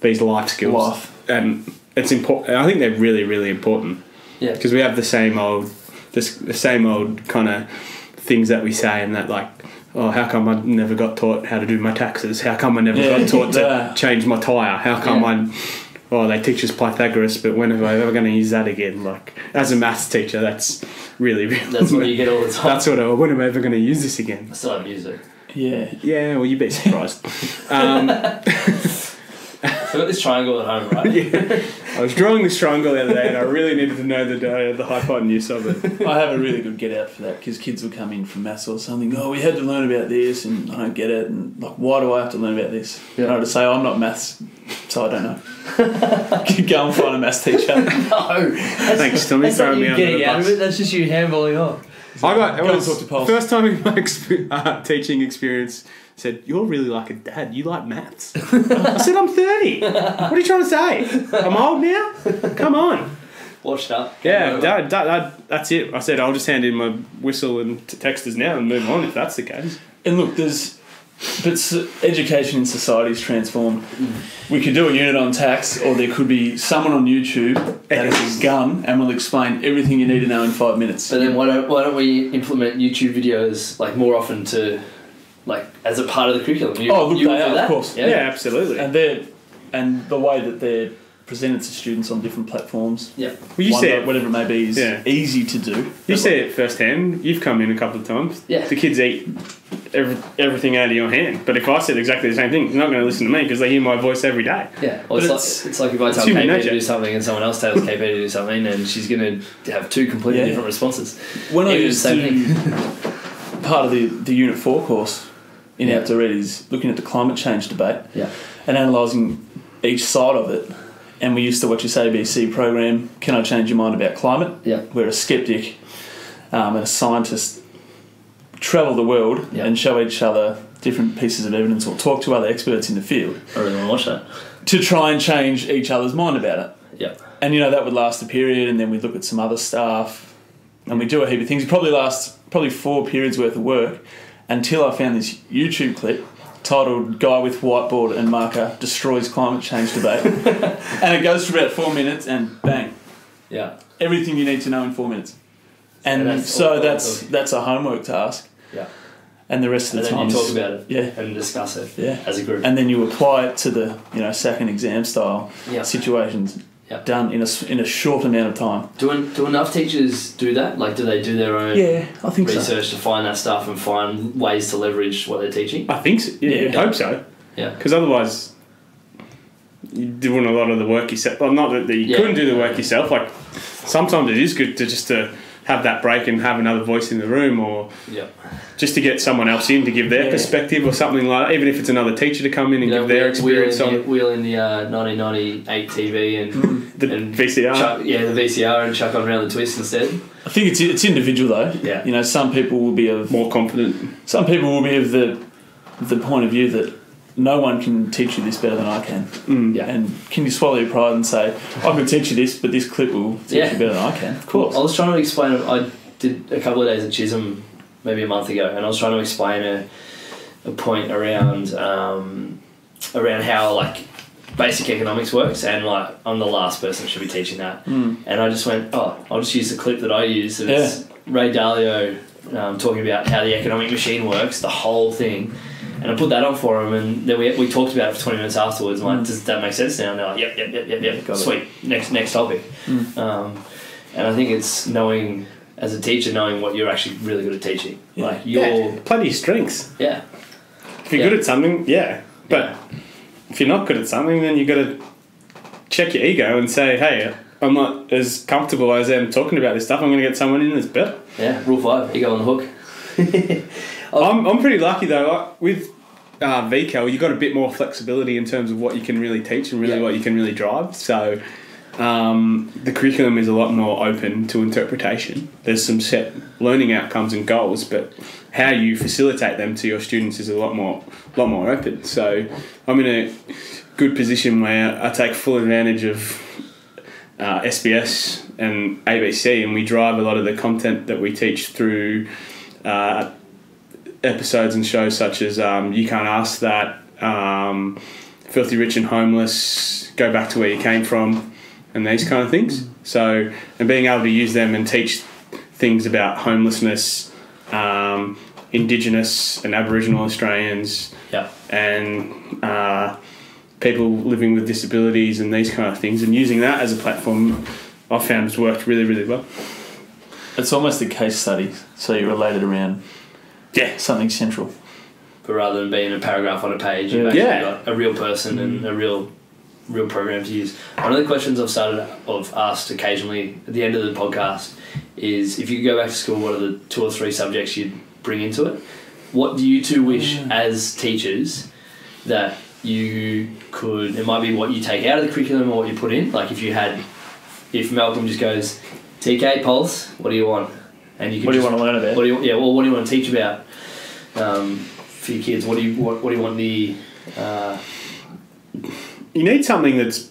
these life skills. And it's important. I think they're really, really important. Yeah. Because we have the same old kind of things that we say, and that how come I never got taught how to do my taxes? How come I never got taught to change my tyre? How come they teach us Pythagoras, but when am I ever going to use that again? As a maths teacher, that's really... That's what you get all the time. That's when am I ever going to use this again? I still have music. Yeah. Yeah, well, you'd be surprised. So I've got this triangle at home, right? Yeah. I was drawing this triangle the other day and I really needed to know the hypotenuse of it. I have a really good get out for that because kids will come in from maths or something. We had to learn about this and I don't get it. And why do I have to learn about this? Yeah. And I just say, I'm not maths, so I don't know. Go and find a maths teacher. No. Thanks, Tommy. That's not you getting out of it. That's just you handballing on. It was the first time in my teaching experience said, you're really like a dad. You like maths. I said, I'm 30. What are you trying to say? I'm old now? Come on. Washed up. Yeah, Dad, that's it. I said, I'll just hand in my whistle and texters now and move on if that's the case. And look, education in society is transformed. We could do a unit on tax, or there could be someone on YouTube that has a gun and will explain everything you need to know in 5 minutes. But then why don't we implement YouTube videos more often to as a part of the curriculum? They are, of course. Yeah, absolutely. And the way that they're presented to students on different platforms. Yeah. Well, you see it, whatever it may be, is easy to do. You see it firsthand. You've come in a couple of times. Yeah. The kids eat everything out of your hand. But if I said exactly the same thing, they're not going to listen to me because they hear my voice every day. Yeah. Well, it's like if I tell KP to do something and someone else tells KP to do something, and she's going to have two completely different responses. When I used to part of the Unit 4 course in Outdoor Ed is looking at the climate change debate and analysing each side of it. And we used to watch this ABC program, Can I Change Your Mind About Climate? Yeah. Where a skeptic and a scientist travel the world and show each other different pieces of evidence or talk to other experts in the field. I really want to watch that. To try and change each other's mind about it. Yeah. And, that would last a period, and then we'd look at some other stuff, and we'd do a heap of things. It'd probably last 4 periods worth of work until I found this YouTube clip titled Guy with Whiteboard and Marker Destroys Climate Change Debate. And it goes for about 4 minutes and bang. Yeah. Everything you need to know in 4 minutes. And that's a homework task. Yeah. And the rest of the time you talk about it and discuss it as a group. And then you apply it to the second exam style situations. Yep. Done in a short amount of time. Do enough teachers do that? Do they do their own I think research to find that stuff and find ways to leverage what they're teaching? I think so. I hope so. Yeah. Because otherwise, you're doing a lot of the work yourself. Well, not that you couldn't do the work yourself. Sometimes it is good to have that break and have another voice in the room, or just to get someone else in to give their perspective or something like that, even if it's another teacher to come in and give their experience wheel in the 1998 TV and the VCR. The VCR and chuck on around the twist instead. I think it's individual though. Yeah. Some people will be more confident. Some people will be of the point of view that no one can teach you this better than I can. And can you swallow your pride and say, I can teach you this, but this clip will teach you better than I can? Of course. I was trying to explain it. I did a couple of days at Chisholm maybe a month ago, and I was trying to explain a point around how basic economics works, and I'm the last person who should be teaching that. And I just went, I'll just use the clip that I use. And it's Ray Dalio talking about how the economic machine works, the whole thing. And I put that on for them, and then we talked about it for 20 minutes afterwards. And does that make sense now? And they're like, yep, sweet, next topic. And I think it's knowing, as a teacher, knowing what you're actually really good at teaching. Yeah. Like you're plenty of strengths. Yeah. If you're good at something, but if you're not good at something, then you got to check your ego and say, hey, I'm not as comfortable as I am talking about this stuff. I'm going to get someone in that's better. Yeah, rule 5, ego on the hook. I'm pretty lucky though. With VCAL, you've got a bit more flexibility in terms of what you can really teach and really what you can really drive. So the curriculum is a lot more open to interpretation. There's some set learning outcomes and goals, but how you facilitate them to your students is a lot more open. So I'm in a good position where I take full advantage of SBS and ABC, and we drive a lot of the content that we teach through episodes and shows such as You Can't Ask That, Filthy Rich and Homeless, Go Back to Where You Came From, and these kind of things. So, and being able to use them and teach things about homelessness, Indigenous and Aboriginal Australians, and people living with disabilities and these kind of things, and using that as a platform, I've found has worked really, really well. It's almost a case study, so you relate it around something central. But rather than being a paragraph on a page, you've actually got a real person and a real program to use. One of the questions I've asked occasionally at the end of the podcast is, if you could go back to school, what are the 2 or 3 subjects you'd bring into it? What do you two wish as teachers that you could, it might be what you take out of the curriculum or what you put in, like if Malcolm just goes, TK, Pulse, what do you want? And you what do you want to learn about? What do you want to teach about for your kids? What do you want the... You need something that's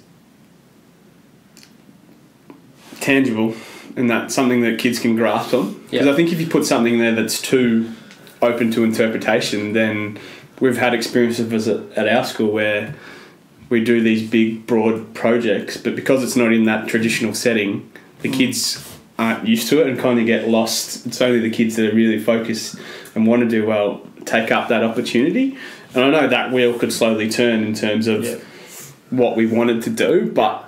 tangible and that's something that kids can grasp on. Because I think if you put something there that's too open to interpretation, then we've had experiences at our school where we do these big, broad projects, but because it's not in that traditional setting, the kids aren't used to it and kind of get lost. It's only the kids that are really focused and want to do well take up that opportunity. And I know that wheel could slowly turn in terms of what we wanted to do, but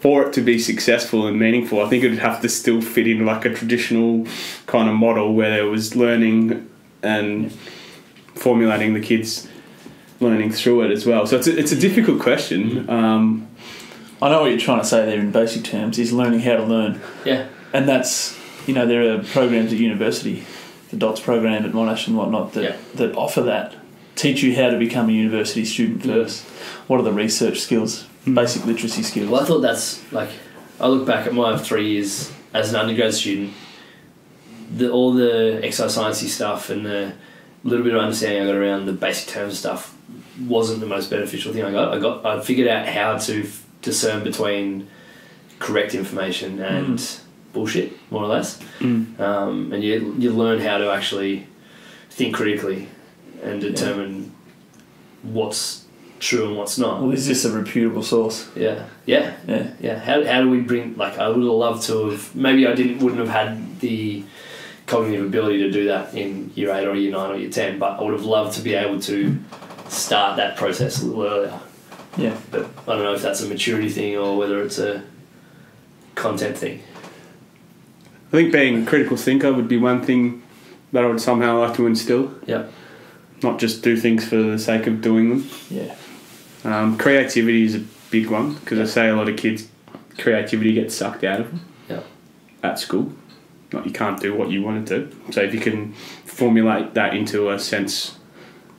for it to be successful and meaningful, I think it would have to still fit in like a traditional kind of model where there was learning and formulating the kids learning through it as well. So it's a difficult question. I know what you're trying to say there in basic terms is learning how to learn. Yeah. And that's, there are programs at university, the DOTS program at Monash and whatnot, that offer that. Teach you how to become a university student first. What are the research skills, basic literacy skills? Well, I thought that's, I look back at my 3 years as an undergrad student, all the exercise sciencey stuff and the little bit of understanding I got around the basic terms stuff wasn't the most beneficial thing I got. I figured out how to discern between correct information and bullshit, more or less. And you learn how to actually think critically and determine what's true and what's not. Well, is this a reputable source? Yeah. How do we bring, I would have loved to have, maybe I wouldn't have had the cognitive ability to do that in year 8 or year 9 or year 10, but I would have loved to be able to start that process a little earlier. Yeah. But I don't know if that's a maturity thing or whether it's a content thing. I think being a critical thinker would be one thing that I would somehow like to instill. Yeah. Not just do things for the sake of doing them. Yeah. Creativity is a big one because I say a lot of kids, creativity gets sucked out of them at school. You can't do what you want to do. So if you can formulate that into a sense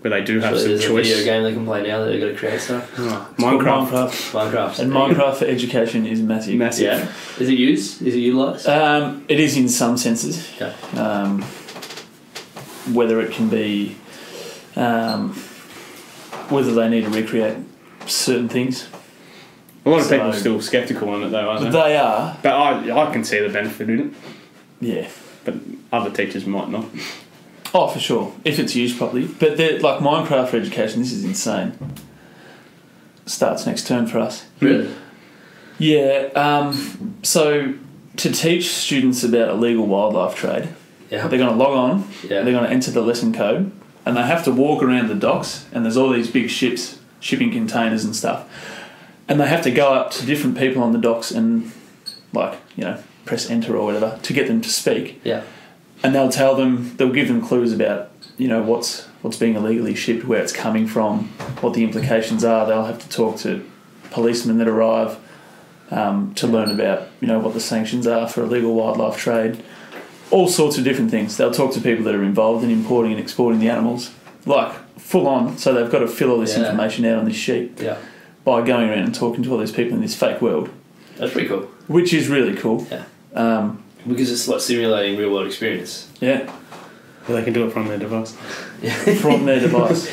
where they do have some there's choice. There's a video game they can play now that they've got to create stuff. Minecraft. And Minecraft for education is massive. Yeah. Is it used? Is it utilised? It is in some senses. Okay. Whether it can be... whether they need to recreate certain things. A lot of people are still sceptical on it though, aren't they? They are. But I can see the benefit in it. Yeah. But other teachers might not. Oh, for sure, if it's used properly. But Minecraft for education, this is insane. Starts next term for us. Really? Yeah. So to teach students about illegal wildlife trade, Yeah. They're going to log on. Yeah. They're going to enter the lesson code, and they have to walk around the docks. And there's all these big ships, shipping containers and stuff, and they have to go up to different people on the docks and, like, you know, press enter or whatever to get them to speak. Yeah. And they'll give them clues about, you know, what's being illegally shipped, where it's coming from, what the implications are. They'll have to talk to policemen that arrive to learn about, you know, what the sanctions are for illegal wildlife trade, all sorts of different things. They'll talk to people that are involved in importing and exporting the animals, like full on. So they've got to fill all this information out on this sheet by going around and talking to all these people in this fake world. That's pretty cool. Which is really cool. Yeah. Because it's like simulating real world experience. Yeah. Well, they can do it from their device. From their device.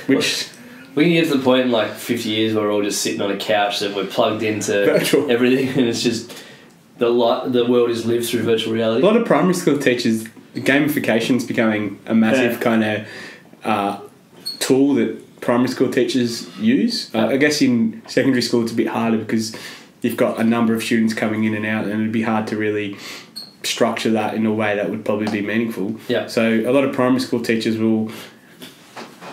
Which... We can get to the point in like 50 years where we're all just sitting on a couch that we're plugged into everything, and it's just the world is lived through virtual reality. A lot of primary school teachers, gamification is becoming a massive kind of tool that primary school teachers use. I guess in secondary school it's a bit harder because you've got a number of students coming in and out, and it'd be hard to really structure that in a way that would probably be meaningful. Yeah. So a lot of primary school teachers will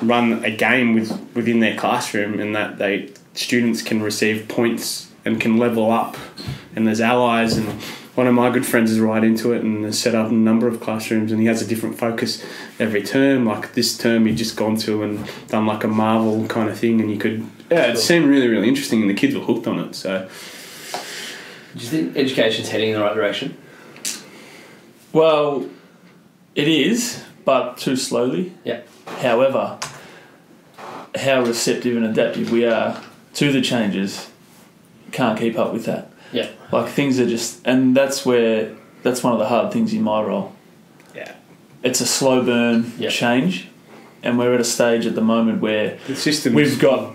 run a game within their classroom, and that students can receive points and can level up, and there's allies. And one of my good friends is right into it and has set up a number of classrooms, and he has a different focus every term. Like this term he'd just gone to and done like a Marvel kind of thing, and you could it seemed really, really interesting, and the kids were hooked on it. So do you think education's heading in the right direction? Well, it is, but too slowly. Yeah. However, how receptive and adaptive we are to the changes can't keep up with that. Yeah. Like things are just... And that's one of the hard things in my role. Yeah. It's a slow burn change, and we're at a stage at the moment where we've got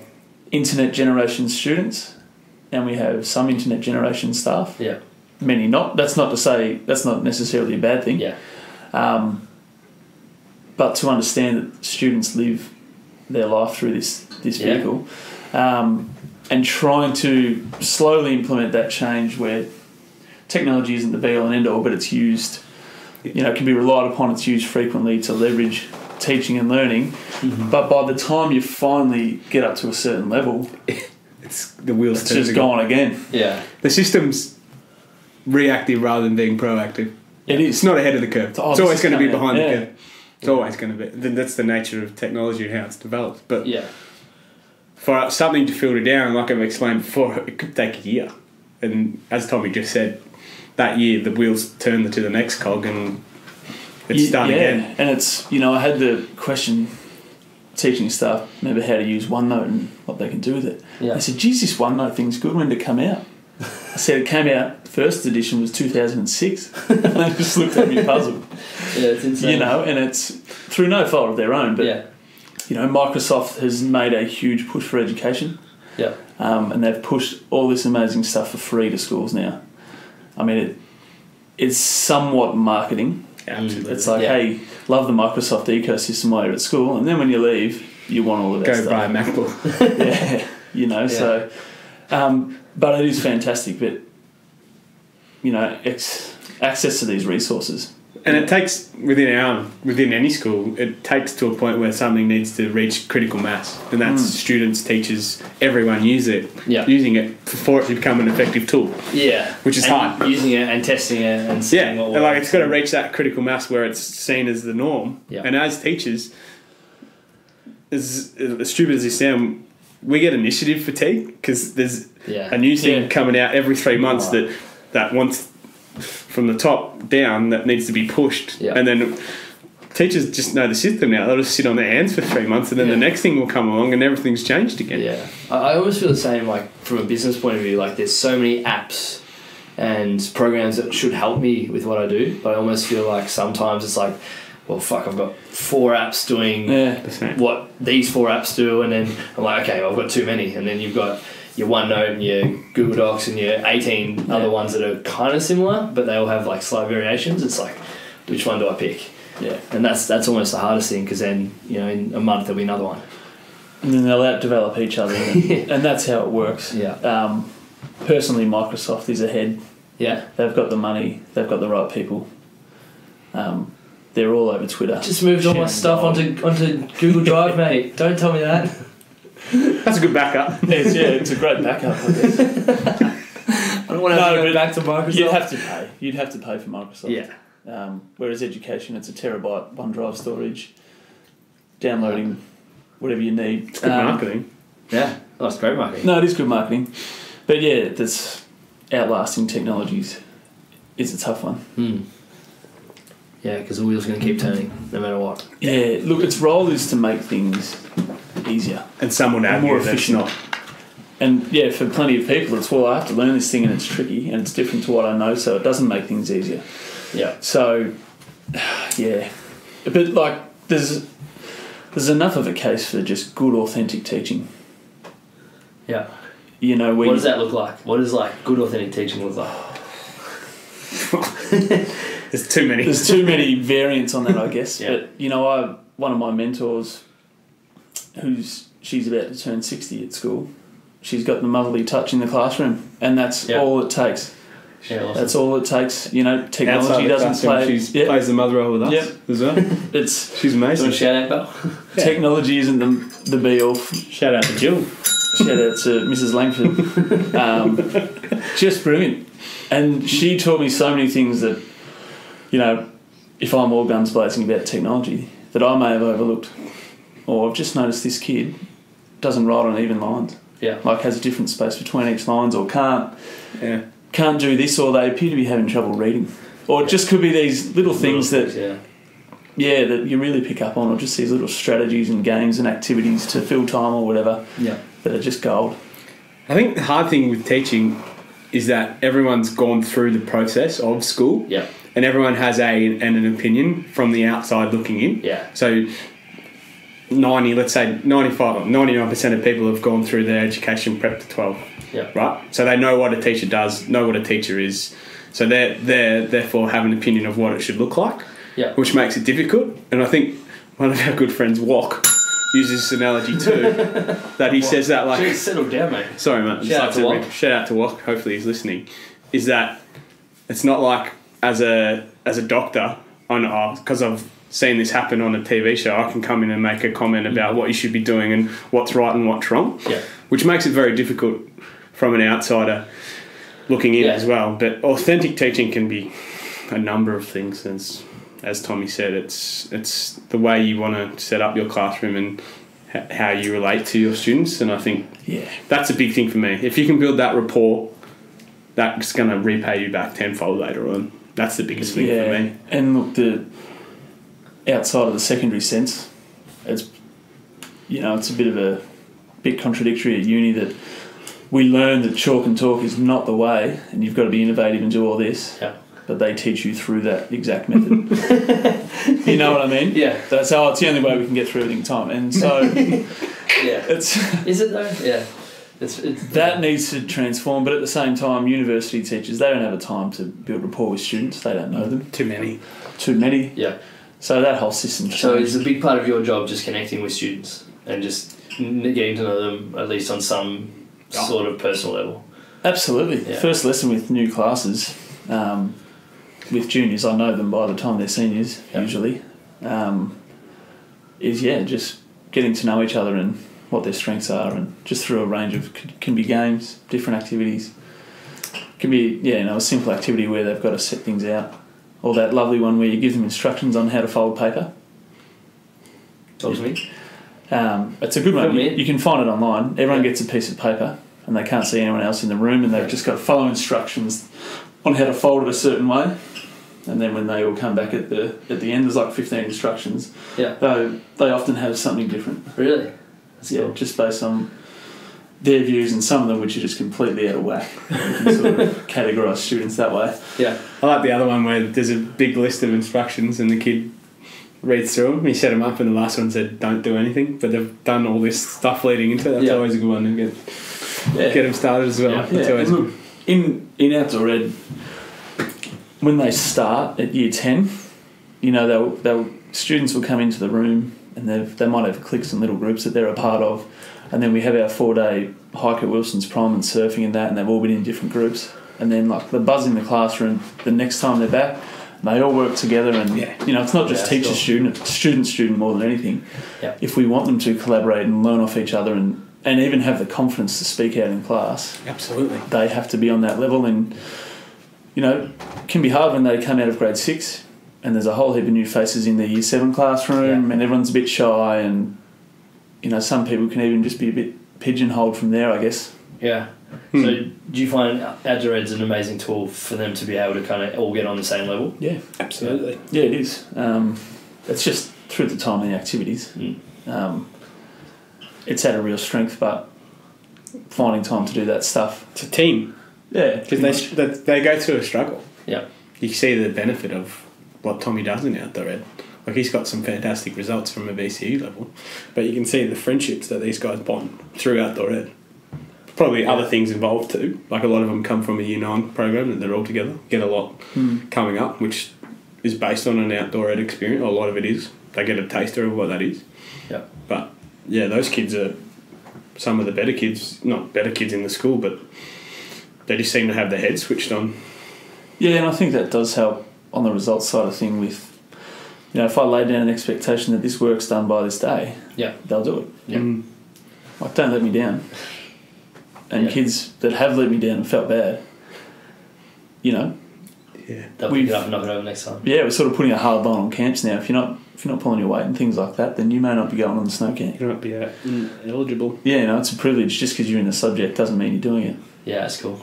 internet generation students and we have some internet generation staff. Yeah. Many not. That's not to say that's not necessarily a bad thing. Yeah. But to understand that students live their life through this vehicle, and trying to slowly implement that change where technology isn't the be-all and end-all, but it's used, you know, it can be relied upon, it's used frequently to leverage teaching and learning. Mm-hmm. But by the time you finally get up to a certain level, it's the wheels it's just gone again. Yeah. The system's reactive rather than being proactive. It is. It's not ahead of the curve. It's always going to be behind the curve. It's Yeah. always going to be. That's the nature of technology and how it's developed. But Yeah. for something to filter down, like I've explained before, it could take a year. And as Tommy just said, that year the wheels turn to the next cog and it's starting again. And it's, you know, I had the question teaching staff, remember how to use OneNote and what they can do with it. Yeah. They said, geez, this OneNote thing's good. When did it come out? I said it came out, first edition was 2006. And they just looked at me puzzled. Yeah, it's insane. You know, and it's through no fault of their own, but, you know, Microsoft has made a huge push for education. Yeah. And they've pushed all this amazing stuff for free to schools now. I mean, it's somewhat marketing. Absolutely. It's like, hey, love the Microsoft ecosystem while you're at school, and then when you leave, you want all of that Go stuff. buy a MacBook. Yeah, you know, so... but it is fantastic, but, you know, access to these resources. And it takes, within any school, it takes to a point where something needs to reach critical mass. And that's students, teachers, everyone using it for it to become an effective tool. Yeah. Which is hard. Using it and testing it and seeing what works. And like it's got to reach that critical mass where it's seen as the norm. Yeah. And as teachers, as stupid as they sound, we get initiative fatigue because there's a new thing coming out every 3 months that wants from the top down that needs to be pushed. And then teachers just know the system now. They'll just sit on their hands for 3 months and then the next thing will come along and everything's changed again. Yeah. I always feel the same, like from a business point of view, like there's so many apps and programs that should help me with what I do, but I almost feel like sometimes it's like, well, fuck, I've got 4 apps doing what these 4 apps do, and then I'm like, okay, well, I've got too many. And then you've got your OneNote and your Google Docs and your 18 other ones that are kind of similar, but they all have like slight variations. It's like, which one do I pick? Yeah, and that's almost the hardest thing, because then, you know, in a month there'll be another one. And then they'll out-develop each other, and that's how it works. Yeah. Personally, Microsoft is ahead. Yeah. They've got the money, they've got the right people. They're all over Twitter. Just moved all my stuff onto Google Drive, mate. Don't tell me that. That's a good backup. It's a great backup, I guess. I don't want to have to go back to Microsoft. You'd have to pay for Microsoft. Yeah. Whereas education, it's a terabyte OneDrive storage, downloading whatever you need. It's good marketing. Yeah, that's great marketing. No, it is good marketing. But yeah, that's outlasting technologies is a tough one. Yeah, because the wheel's going to keep turning no matter what. Yeah, look, its role is to make things easier. And some would argue more that's efficient. not. And yeah, for plenty of people, it's, well, I have to learn this thing and it's tricky and it's different to what I know, so it doesn't make things easier. Yeah. So, yeah. But like, there's enough of a case for just good, authentic teaching. Yeah. You know, what does that look like? What does like good, authentic teaching look like? There's too many. There's too many variants on that, I guess. Yeah. But you know, one of my mentors, she's about to turn 60 at school. She's got the motherly touch in the classroom, and that's all it takes. Yeah, awesome. That's all it takes. You know, technology doesn't play. She plays the mother role with us as well. She's amazing. Shout out, Belle. Technology isn't the be all. Shout out to Jill. Shout out to Mrs. Langford. Just brilliant. And she taught me so many things that, you know, if I'm all guns blazing about technology, that I may have overlooked. Or I've just noticed this kid doesn't write on even lines. Yeah. Like has a different space between each lines, or can't do this, or they appear to be having trouble reading. Or it just could be these little things that you really pick up on, or just these little strategies and games and activities to fill time or whatever that are just gold. I think the hard thing with teaching is that everyone's gone through the process of school, and everyone has an opinion from the outside looking in. Yeah. So 99% of people have gone through their education prep to 12. Yeah. Right? So they know what a teacher does, know what a teacher is. So they therefore have an opinion of what it should look like, which makes it difficult. And I think one of our good friends, Wok, uses this analogy too, that he says that like... Jeez, settle down, mate. Sorry, mate. Shout out to Wok. Hopefully he's listening. Is that it's not like as a doctor, because I've seen this happen on a TV show, I can come in and make a comment about what you should be doing and what's right and what's wrong, which makes it very difficult from an outsider looking in as well. But authentic teaching can be a number of things. As Tommy said, it's the way you want to set up your classroom and how you relate to your students. And I think that's a big thing for me. If you can build that rapport, that's going to repay you back tenfold later on. That's the biggest thing for me. And look, outside of the secondary sense, it's a bit of a bit contradictory at uni that we learn that chalk and talk is not the way, and you've got to be innovative and do all this. Yeah. But they teach you through that exact method. You know what I mean? Yeah. That's it's the only way we can get through everything in time. And so is it though? Yeah. It's that needs to transform, but at the same time, university teachers, they don't have a time to build rapport with students. They don't know them. Too many. Yeah. So that whole system. So is a big part of your job just connecting with students and just getting to know them at least on some sort of personal level? Absolutely. Yeah. First lesson with new classes, with juniors, I know them by the time they're seniors usually, is just getting to know each other and what their strengths are, and just through a range of can be games, different activities, can be a simple activity where they've got to set things out. Or that lovely one where you give them instructions on how to fold paper. Talk to me. It's a good one. You can find it online. Everyone gets a piece of paper and they can't see anyone else in the room, and they've just got to follow instructions on how to fold it a certain way. And then when they all come back at the end, there's like 15 instructions. Yeah. Though they often have something different. Really? That's cool. Just based on their views, and some of them which are just completely out of whack. You can sort of categorise students that way. Yeah. I like the other one where there's a big list of instructions and the kid reads through them. He set them up and the last one said don't do anything, but they've done all this stuff leading into it. That's always a good one to get them started as well. That's always good. In outdoor ed, when they start at year 10, students will come into the room and they might have cliques and little groups that they're a part of. And then we have our 4-day hike at Wilson's Prom and surfing and that, and they've all been in different groups. And then like the buzz in the classroom, the next time they're back, They all work together, and it's not just teacher, cool. student more than anything. Yeah. If we want them to collaborate and learn off each other and even have the confidence to speak out in class, absolutely, they have to be on that level. And it can be hard when they come out of grade 6 and there's a whole heap of new faces in the year 7 classroom, and everyone's a bit shy, and some people can even just be a bit pigeonholed from there, I guess. Yeah. So do you find Jarryd's an amazing tool for them to be able to kind of all get on the same level? Yeah, absolutely. Yeah, it is. It's just through the time and the activities. It's at a real strength, but finding time to do that stuff. It's a team. Yeah. Because they go through a struggle. Yeah. You see the benefit of what Tommy does in outdoor ed. Like, he's got some fantastic results from a VCU level, but you can see the friendships that these guys bond through outdoor ed. Probably other things involved too. Like, a lot of them come from a Year 9 program that they're all together. Get a lot coming up, which is based on an outdoor ed experience. A lot of it is. They get a taster of what that is. Yeah. But yeah, those kids are some of the better kids. Not better kids in the school, but they just seem to have their heads switched on. Yeah, and I think that does help on the results side of thing with, if I lay down an expectation that this work's done by this day, they'll do it. Yeah. Like, don't let me down. And kids that have let me down and felt bad, they'll pick it up and knock it over next time. Yeah, we're sort of putting a hard line on camps now. If you're not pulling your weight and things like that, then you may not be going on the snow camp. You might be eligible. Yeah, it's a privilege. Just because you're in the subject doesn't mean you're doing it. Yeah, that's cool.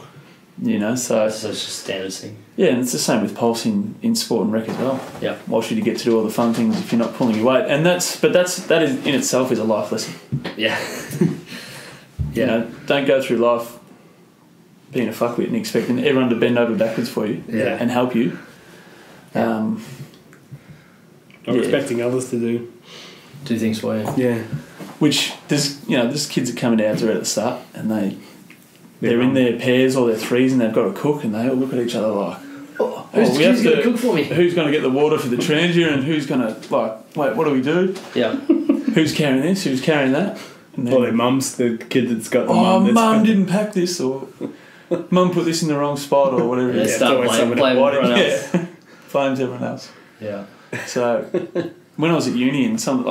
So it's just a standard thing. Yeah, and it's the same with Pulse in sport and rec as well. Yeah. Why should you get to do all the fun things if you're not pulling your weight? And that is in itself is a life lesson. Yeah. Don't go through life being a fuckwit and expecting everyone to bend over backwards for you and help you. Or expecting others to do things for you. Yeah. Which there's kids that come into outdoor at the start and they're in their pairs or their threes and they've got to cook and they all look at each other like, who's going to cook for me? Who's going to get the water for the transier and who's going to wait, what do we do? Yeah. Who's carrying this? Who's carrying that? Or their mum's the kid that's got the mum didn't pack this, or mum put this in the wrong spot, or whatever it is. Start blaming everyone else. Blames everyone else. Yeah. So when I was at uni and something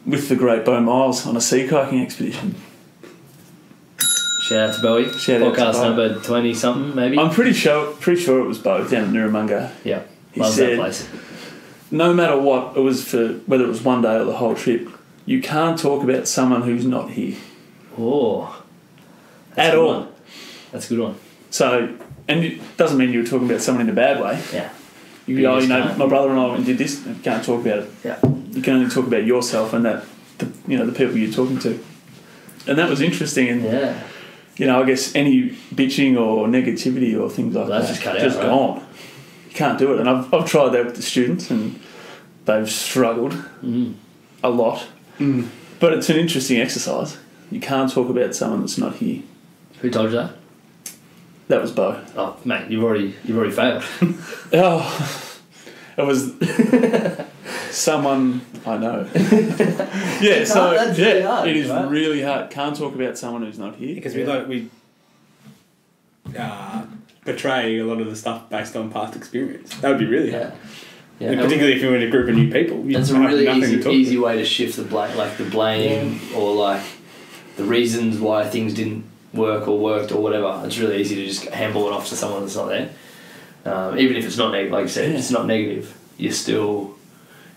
with the great Bo Miles on a sea kayaking expedition. Shout out to Bowie. Podcast number 20 something maybe. I'm pretty sure it was Bo down at Nurramunga. Yeah. He loves said, that place. No matter what it was whether it was one day or the whole trip, you can't talk about someone who's not here. Oh. At all. That's a good one. So, and it doesn't mean you were talking about someone in a bad way. Yeah. My brother and I went and did this. You can't talk about it. Yeah. You can only talk about yourself and the people you're talking to. And that was interesting. And I guess any bitching or negativity or things like that just gone. You can't do it. And I've tried that with the students and they've struggled a lot. But it's an interesting exercise. You can't talk about someone that's not here. Who told you that? That was Bo. Oh, mate, you've already failed. It was someone I know. Really hard, it is really hard. Can't talk about someone who's not here because we portray a lot of the stuff based on past experience. That would be really hard. Yeah. And particularly if you're in a group of new people. That's a really easy way to shift the blame, like the blame or like the reasons why things didn't work or worked or whatever. It's really easy to just handball it off to someone that's not there. Even if it's not negative, like you said, if it's not negative, you're still...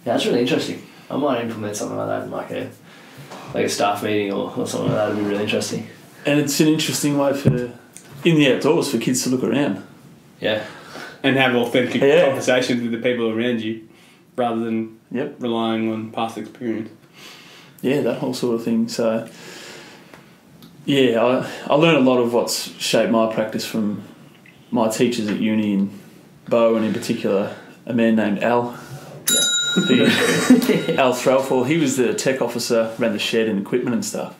Yeah, that's really interesting. I might implement something like that in like a staff meeting or something like that. It'd be really interesting. And it's an interesting way in the outdoors for kids to look around. Yeah. And have authentic conversations with the people around you rather than relying on past experience. Yeah, that whole sort of thing. So, I learned a lot of what's shaped my practice from my teachers at uni and Bo, and in particular a man named Al. Al Threlfall. He was the tech officer, ran the shed and equipment and stuff.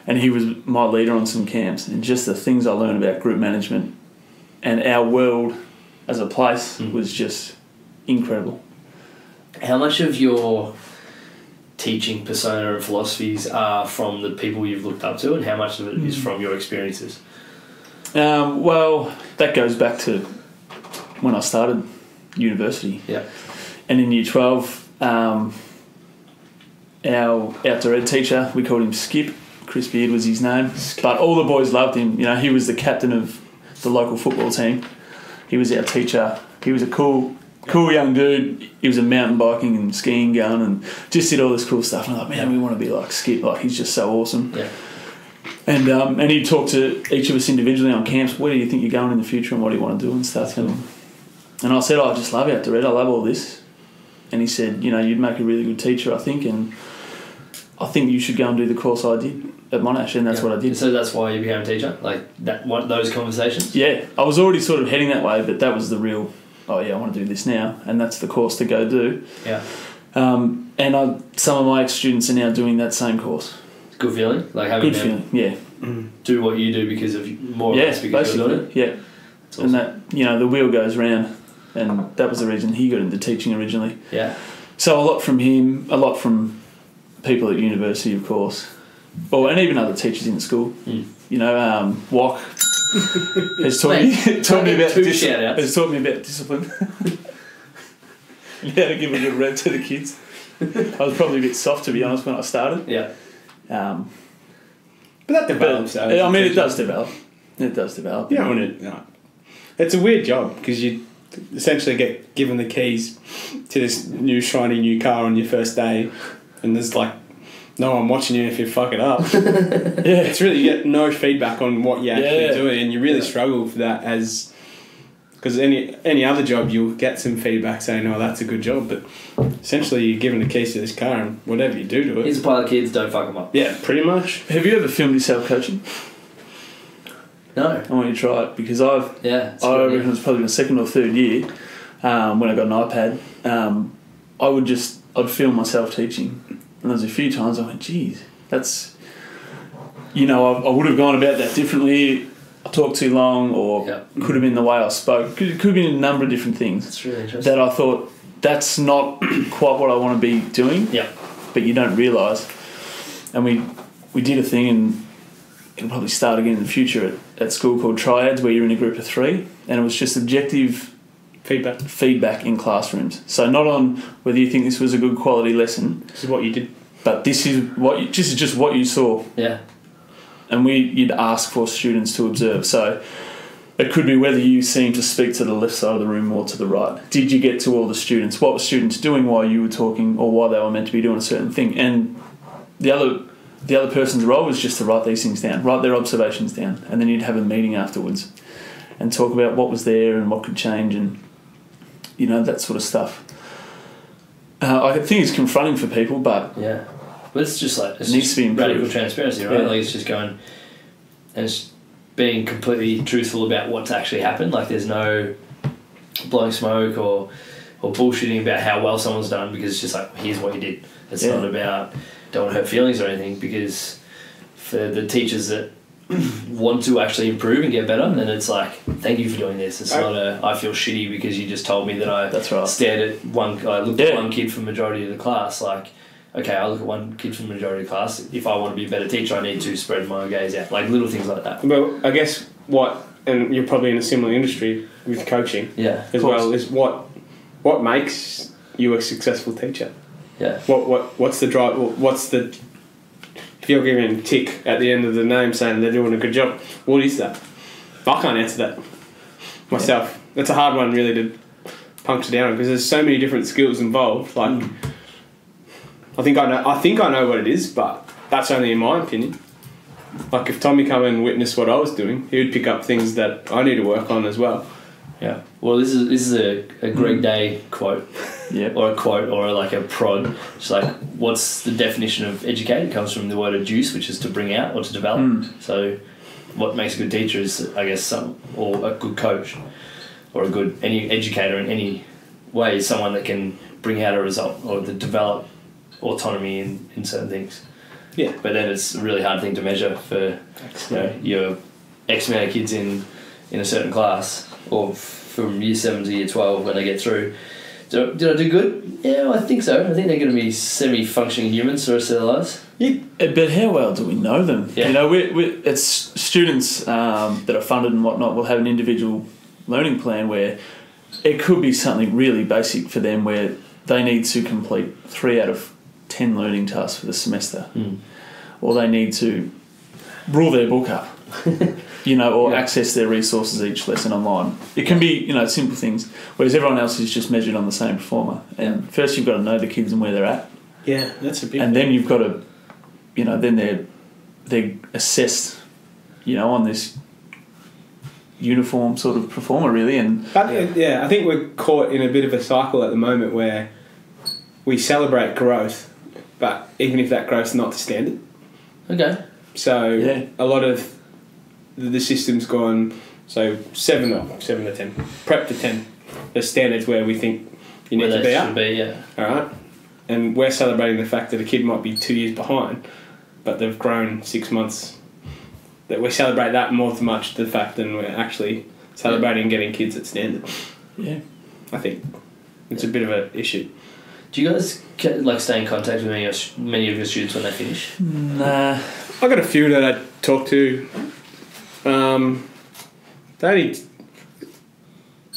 And he was my leader on some camps. And just the things I learned about group management and our world as a place was just incredible. How much of your teaching persona and philosophies are from the people you've looked up to, and how much of it is from your experiences? Well, that goes back to when I started university. Yeah. And in year 12, our outdoor ed teacher, we called him Skip. Chris Beard was his name. But all the boys loved him. You know, he was the captain of the local football team. He was our teacher. He was a cool young dude. He was a mountain biking and skiing going and just did all this cool stuff. And I'm like, man, we want to be like Skip. Like, he's just so awesome. Yeah. And he'd talk to each of us individually on camps. Where do you think you're going in the future and what do you want to do and stuff? Cool. And I said, I just love outdoor ed. I love all this. And he said, you know, you'd make a really good teacher, I think, and I think you should go and do the course I did at Monash, and that's what I did. So that's why you became a teacher? Like those conversations? Yeah. I was already sort of heading that way, but that was the real, I want to do this now, and that's the course to go do. Yeah. And some of my ex-students are now doing that same course. Good feeling? Like having good them feeling, do what you do because of more or less because you're doing it? Yeah. Awesome. And that, you know, the wheel goes round, and that was the reason he got into teaching originally. Yeah. So a lot from him, a lot from people at university, of course, and even other teachers in the school. You know, Wok has taught me about discipline. How to give a good rep to the kids. I was probably a bit soft, to be honest, when I started. Yeah. But that develops. It does develop. It does develop. Yeah, it's a weird job because you essentially get given the keys to this new shiny new car on your first day, and there's like no one watching you if you fuck it up. Yeah, it's really, you get no feedback on what you're actually doing, and you really struggle for that because any other job you'll get some feedback saying, oh, that's a good job, but essentially you're given the keys to this car and whatever you do to it. Here's a pile of kids, don't fuck them up. Yeah, pretty much. Have you ever filmed yourself coaching? No. I want you to try it because I reckon it was probably my second or third year when I got an iPad. I'd film myself teaching, and there was a few times I went, geez, that's, you know, I would have gone about that differently. I talked too long, or could have been the way I spoke. Could have been a number of different things. That's really interesting. That I thought, that's not quite what I want to be doing. Yeah. But you don't realise. And we did a thing, and it'll probably start again in the future at school called Triads, where you're in a group of 3, and it was just objective feedback in classrooms. So not on whether you think this was a good quality lesson. This is what you did. But this is just what you saw. Yeah. And you'd ask for students to observe. So it could be whether you seem to speak to the left side of the room or to the right. Did you get to all the students? What were students doing while you were talking, or while they were meant to be doing a certain thing? And the other person's role was just to write these things down, write their observations down, and then you'd have a meeting afterwards and talk about what was there and what could change, and you know, that sort of stuff. I think it's confronting for people, but yeah. But it's just like, it's needs to be improved. Radical transparency, right? Yeah. Like, it's just going and it's being completely truthful about what's actually happened. Like, there's no blowing smoke or bullshitting about how well someone's done, because it's just like, here's what you did. It's not about, don't want to hurt feelings or anything, because for the teachers that want to actually improve and get better, then it's like, thank you for doing this. It's not I feel shitty because you just told me that I looked at one kid for the majority of the class. Like, okay, I look at one kid from the majority of the class. If I want to be a better teacher, I need to spread my gaze out. Like, little things like that. Well, I guess and you're probably in a similar industry with coaching as well, is what makes you a successful teacher? Yeah. What's the drive? If you're giving a tick at the end of the name saying they're doing a good job, what is that? I can't answer that myself. Yeah. That's a hard one really to puncture down, because there's so many different skills involved. Like, I think I know what it is, but that's only in my opinion. Like, if Tommy come and witnessed what I was doing, he would pick up things that I need to work on as well. Yeah. Well, this is a Greg Day quote. Yeah. Or a quote, or like a prod. It's like, what's the definition of educate? It comes from the word adduce, which is to bring out or to develop. So what makes a good teacher is, I guess, or a good coach, or any educator in any way, is someone that can bring out a result or to develop autonomy in certain things. Yeah. But then it's a really hard thing to measure for your X amount of kids in a certain class, or from year 7 to year 12 when they get through. Did I do good? Yeah, I think so. I think they're going to be semi-functioning humans for the rest of their lives. Yeah, but how well do we know them? Yeah. You know, it's students that are funded and whatnot will have an individual learning plan where it could be something really basic for them where they need to complete 3 out of 10 learning tasks for the semester, or they need to rule their book up, or access their resources each lesson online. It can be, simple things, whereas everyone else is just measured on the same performer. And first you've got to know the kids and where they're at. Yeah, that's a big And then you've got to, then they're assessed, on this uniform sort of performer really. I think we're caught in a bit of a cycle at the moment where we celebrate growth, but even if that growth's not to standard. Okay. So a lot of the system's gone, so 7 to 10, prep to 10, the standards where we think you need to be at. All right. And we're celebrating the fact that a kid might be 2 years behind, but they've grown 6 months. That we celebrate that more than much the fact than we're actually celebrating getting kids at standard. Yeah. I think it's a bit of an issue. Do you guys stay in contact with many of your students when they finish? Nah. I got a few that I talk to.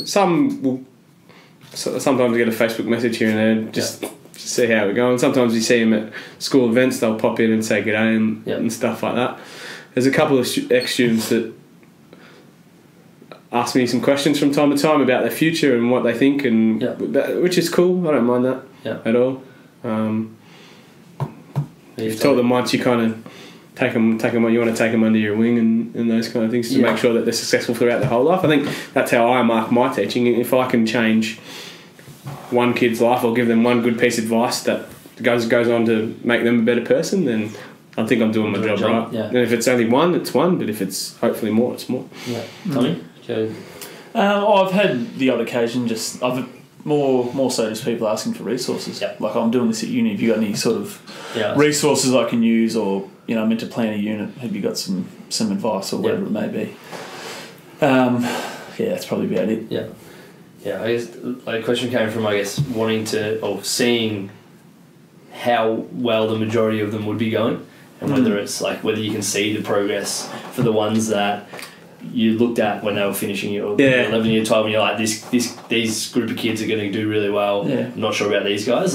Some will sometimes get a Facebook message here and there, just see how we're going. Sometimes you see them at school events, they'll pop in and say good day and stuff like that. There's a couple of ex-students that ask me some questions from time to time about their future and what they think, which is cool. I don't mind that at all. You've told them once, you kind of take them. You want to take them under your wing and those kind of things to make sure that they're successful throughout their whole life. I think that's how I mark my teaching. If I can change one kid's life or give them one good piece of advice that goes on to make them a better person, then I think I'm doing my job right. Yeah. And if it's only one, it's one. But if it's hopefully more, it's more. Yeah. Tommy? I've had the odd occasion. I've more so just people asking for resources. Yep. Like, I'm doing this at uni. Have you got any sort of resources I can use, or I'm meant to plan a unit? Have you got some advice or whatever it may be? That's probably about it. Yeah. Yeah, I guess a question came from wanting to or seeing how well the majority of them would be going. And whether it's whether you can see the progress for the ones that you looked at when they were finishing your 11 year 12 and you're like, these group of kids are going to do really well. Yeah. I'm not sure about these guys.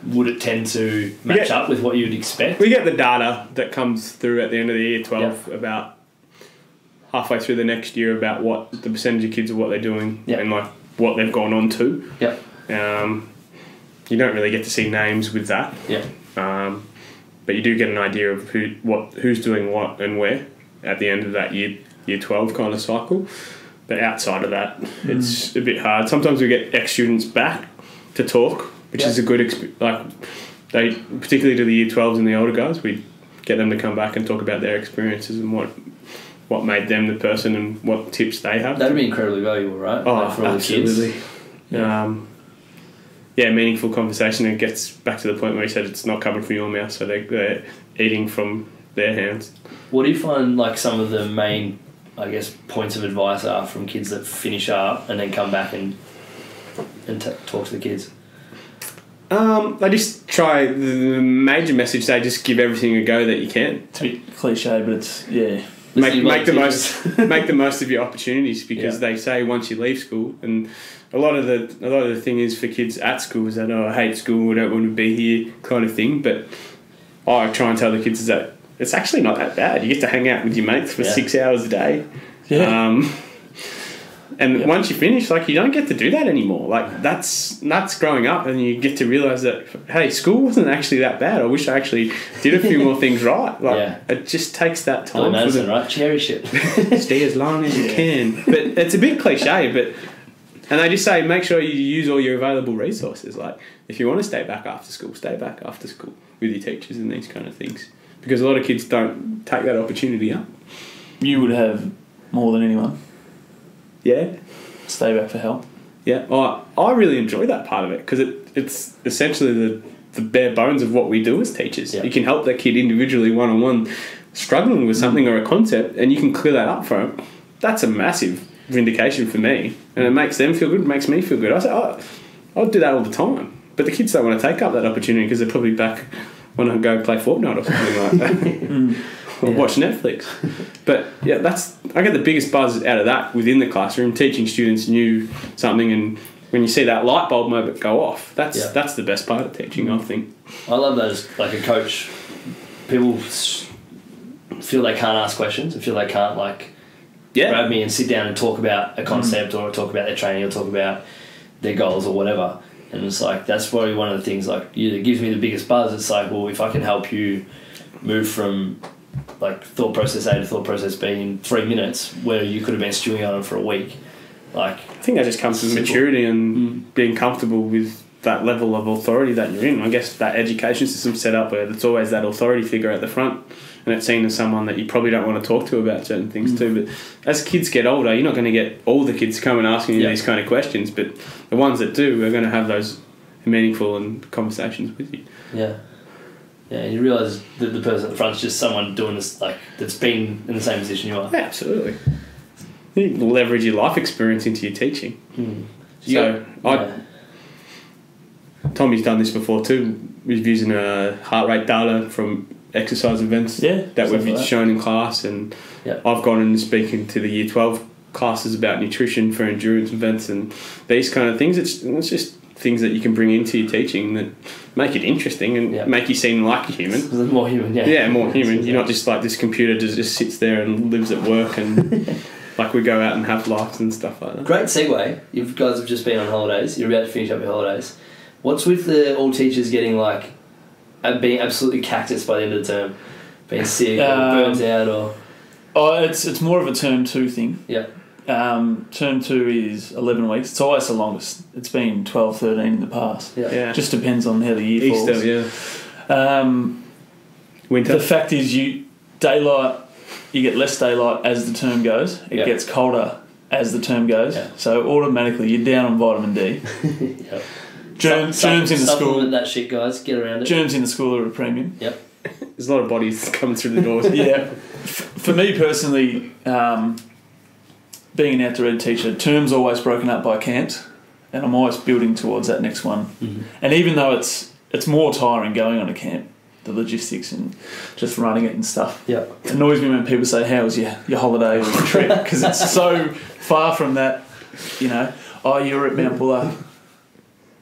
Would it tend to match up with what you'd expect? We get the data that comes through at the end of the year 12 about halfway through the next year about what the percentage of kids of what they're doing and what they've gone on to. Yep. You don't really get to see names with that. Yeah. But you do get an idea of who's doing what and where at the end of that year 12 kind of cycle. But outside of that, it's a bit hard. Sometimes we get ex-students back to talk, which is a good experience. They, particularly to the year 12s and the older guys, we get them to come back and talk about their experiences and what made them the person and what tips they have. That'd be incredibly valuable, right? Oh, for all absolutely. The kids. Meaningful conversation. It gets back to the point where you said it's not coming from your mouth, so they're eating from their hands. What do you find some of the main, points of advice are from kids that finish up and then come back and talk to the kids? They just try the major message. They just give everything a go that you can. It's a bit cliche, but it's make the most of your opportunities, because they say once you leave school, and a lot of the thing is for kids at school is that I hate school, I don't want to be here kind of thing. But I try and tell the kids is that it's actually not that bad. You get to hang out with your mates for 6 hours a day. Yeah. And once you finish, you don't get to do that anymore. That's growing up, and you get to realise that, hey, school wasn't actually that bad. I wish I actually did a few more things right. It just takes that time. Right? Cherish it. Stay as long as you can. But it's a bit cliche, and they just say make sure you use all your available resources. If you want to stay back after school with your teachers and these kind of things. Because a lot of kids don't take that opportunity up. You would have more than anyone. Yeah. Stay back for help. Yeah. I really enjoy that part of it, because it's essentially the bare bones of what we do as teachers. Yeah. You can help that kid individually, one-on-one, struggling with something or a concept, and you can clear that up for them. That's a massive vindication for me, and it makes them feel good, it makes me feel good. I say, I'll do that all the time. But the kids don't want to take up that opportunity because they're probably back when I go play Fortnite or something like that. Or watch Netflix. But I get the biggest buzz out of that within the classroom, teaching students new something and when you see that light bulb moment go off, that's the best part of teaching, I think. I love that as like a coach. People feel they can't ask questions and feel they can't grab me and sit down and talk about a concept or talk about their training or talk about their goals or whatever. And it's like, that's probably one of the things that gives me the biggest buzz. It's like, well, if I can help you move from like thought process A to thought process B in 3 minutes, where you could have been stewing on it for a week. Like, I think that just comes with maturity and being comfortable with that level of authority that you're in. I guess that education system's set up where there's always that authority figure at the front, and it's seen as someone that you probably don't want to talk to about certain things too. But as kids get older, you're not going to get all the kids coming asking you these kind of questions, but the ones that do are going to have those meaningful and conversations with you. Yeah. Yeah, and you realise that the person at the front is just someone doing this, like, that's been in the same position you are. Yeah, absolutely. You can leverage your life experience into your teaching. Tommy's done this before too. We've using heart rate data from exercise events that we've shown in class, and I've gone and speaking to the Year 12 classes about nutrition for endurance events and these kind of things. It's just things that you can bring into your teaching that make it interesting and make you seem like a human. More human, more human. You're not just like this computer that just sits there and lives at work and like we go out and have lives and stuff like that. Great segue. You guys have just been on holidays. You're about to finish up your holidays. What's with all teachers getting like being absolutely cactus by the end of the term, being sick or burnt out or? Oh, it's more of a term 2 thing. Yeah. Term 2 is 11 weeks. It's always the longest. It's been 12, 13 in the past. Yeah. Just depends on how the year falls. Easter, winter. The fact is, you get less daylight as the term goes. It gets colder as the term goes. Yeah. So automatically you're down on vitamin D. Germs in the school. Supplement that shit, guys. Get around it. Germs in the school are a premium. Yep. There's a lot of bodies coming through the doors. For me personally, being an outdoor ed teacher, term's always broken up by camps, and I'm always building towards that next one. Mm-hmm. And even though it's more tiring going on a camp, the logistics and just running it and stuff. Yeah. It annoys me when people say, "How was your holiday or your trip?" Because it's so far from that. You're at Mount Buller.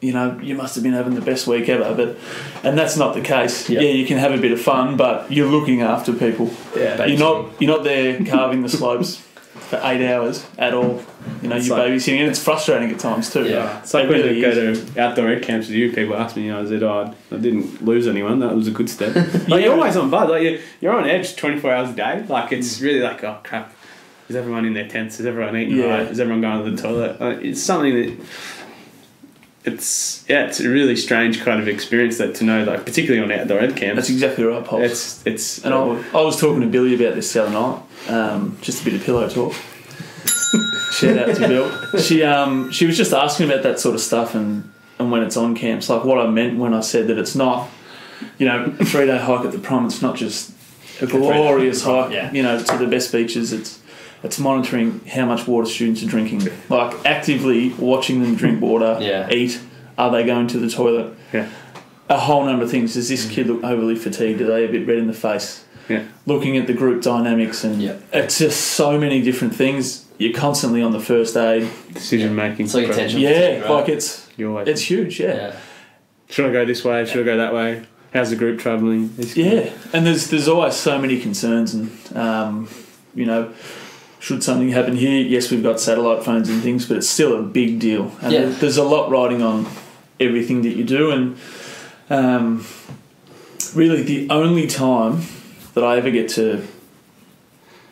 You must have been having the best week ever, and that's not the case. Yeah, you can have a bit of fun, but you're looking after people. Yeah, you're not there carving the slopes for 8 hours at all. You're babysitting, and it's frustrating at times too. Yeah, it's like when I go to outdoor ed camps with you. People ask me, I said, I didn't lose anyone. That was a good step. You're always on buzz. Like you're on edge 24 hours a day. Like it's really like, oh crap, is everyone in their tents? Is everyone eating right? Is everyone going to the toilet? It's something that. It's a really strange kind of experience to know, like particularly on outdoor ed camps. That's exactly right, Paul. It's and I was talking to Billy about this the other night. Just a bit of pillow talk. Shout out to Bill. She was just asking about that sort of stuff and when it's on camps, like what I meant when I said that it's not, a 3-day hike at the prom. It's not just a glorious hike. To the best beaches. It's monitoring how much water students are drinking, like actively watching them drink water, eat. Are they going to the toilet? Yeah. A whole number of things. Does this kid look overly fatigued? Are they a bit red in the face? Yeah. Looking at the group dynamics and it's just so many different things. You're constantly on the first aid. Decision making. It's like attention. Yeah, like it's huge. Yeah. Should I go this way? Should I go that way? How's the group travelling? And there's always so many concerns and should something happen here? Yes, we've got satellite phones and things, but it's still a big deal. And there's a lot riding on everything that you do. And really the only time that I ever get to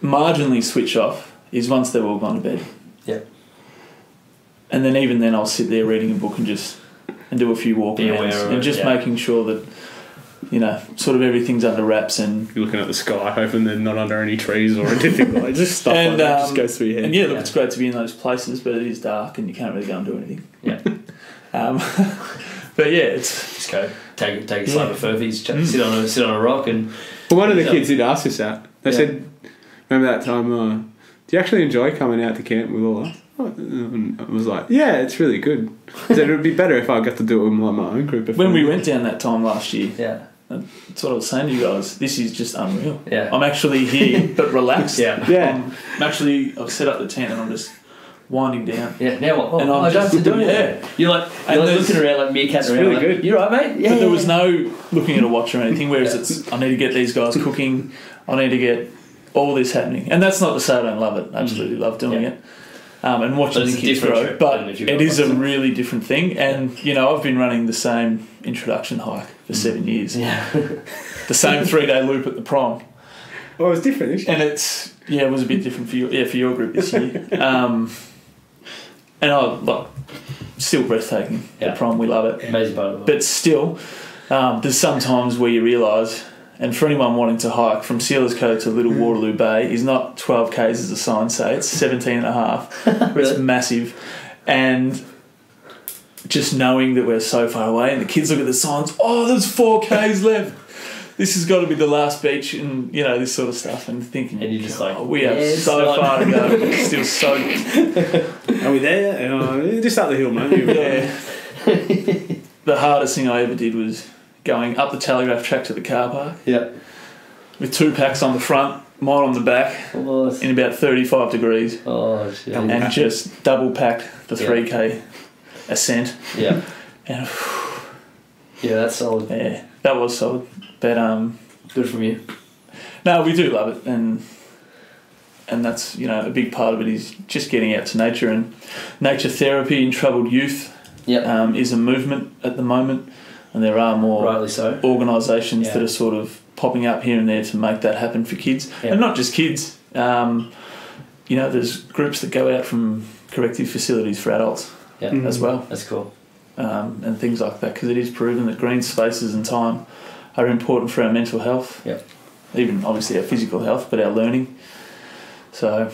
marginally switch off is once they've all gone to bed. Yeah. And then even then I'll sit there reading a book and do a few walk arounds and just making sure that sort of everything's under wraps and you're looking at the sky, hoping they're not under any trees or anything like just stuff like that just goes through your head. And it's great to be in those places, but it is dark and you can't really go and do anything. Yeah. But it's just go take a slab of furfies, sit on a rock and. Well, one of the kids did ask us that. They said, "Remember that time? Do you actually enjoy coming out to camp with all us?" And I was like, "Yeah, it's really good." I said, "It would be better if I got to do it with my own group." When we went down that time last year. Yeah. That's what I was saying to you guys. This is just unreal. Yeah. I'm actually here, but relaxed. Yeah. I've set up the tent and I'm just winding down. Yeah, now what? Oh, And I'm I don't have to do anything. Yeah. You're like looking around like meerkats around. really like, good. You right, mate? Yeah. But there was no looking at a watch or anything, whereas it's, I need to get these guys cooking, I need to get all this happening. And that's not to say I don't love it. I absolutely love doing it. And watching the kids grow. But it is a really different thing. And, you know, I've been running the same introduction hike for 7 years. Yeah. The same 3-day loop at the prom. Well, it was different this year. And it's, it was a bit different for your group this year. And I still breathtaking. The prom, we love it. Amazing part of it. But still, there's some times where you realise, and for anyone wanting to hike from Sealers Cove to Little Waterloo Bay is not 12 k's as the signs say, it's 17 and a half. Really? It's massive. And just knowing that we're so far away and the kids look at the signs, oh, there's 4 k's left. This has got to be the last beach, and you know, this sort of stuff, and thinking, and you're just like, we have so far to go. It's still so. Are we there? Just up the hill, mate. Yeah. The hardest thing I ever did was going up the Telegraph track to the car park. Yeah. With 2 packs on the front, mine on the back, in about 35 degrees. Oh shit! And just double packed the 3k ascent. Yeah. And yeah, that's solid. Yeah, that was solid. But good from you. No, we do love it, and that's, you know, a big part of it is just getting out to nature, and nature therapy in troubled youth. Is a movement at the moment, and there are more rightly so organisations that are sort of popping up here and there to make that happen for kids, and not just kids. You know, there's groups that go out from corrective facilities for adults as well. That's cool. And things like that, because it is proven that green spaces and time are important for our mental health. Even obviously our physical health, but our learning. So I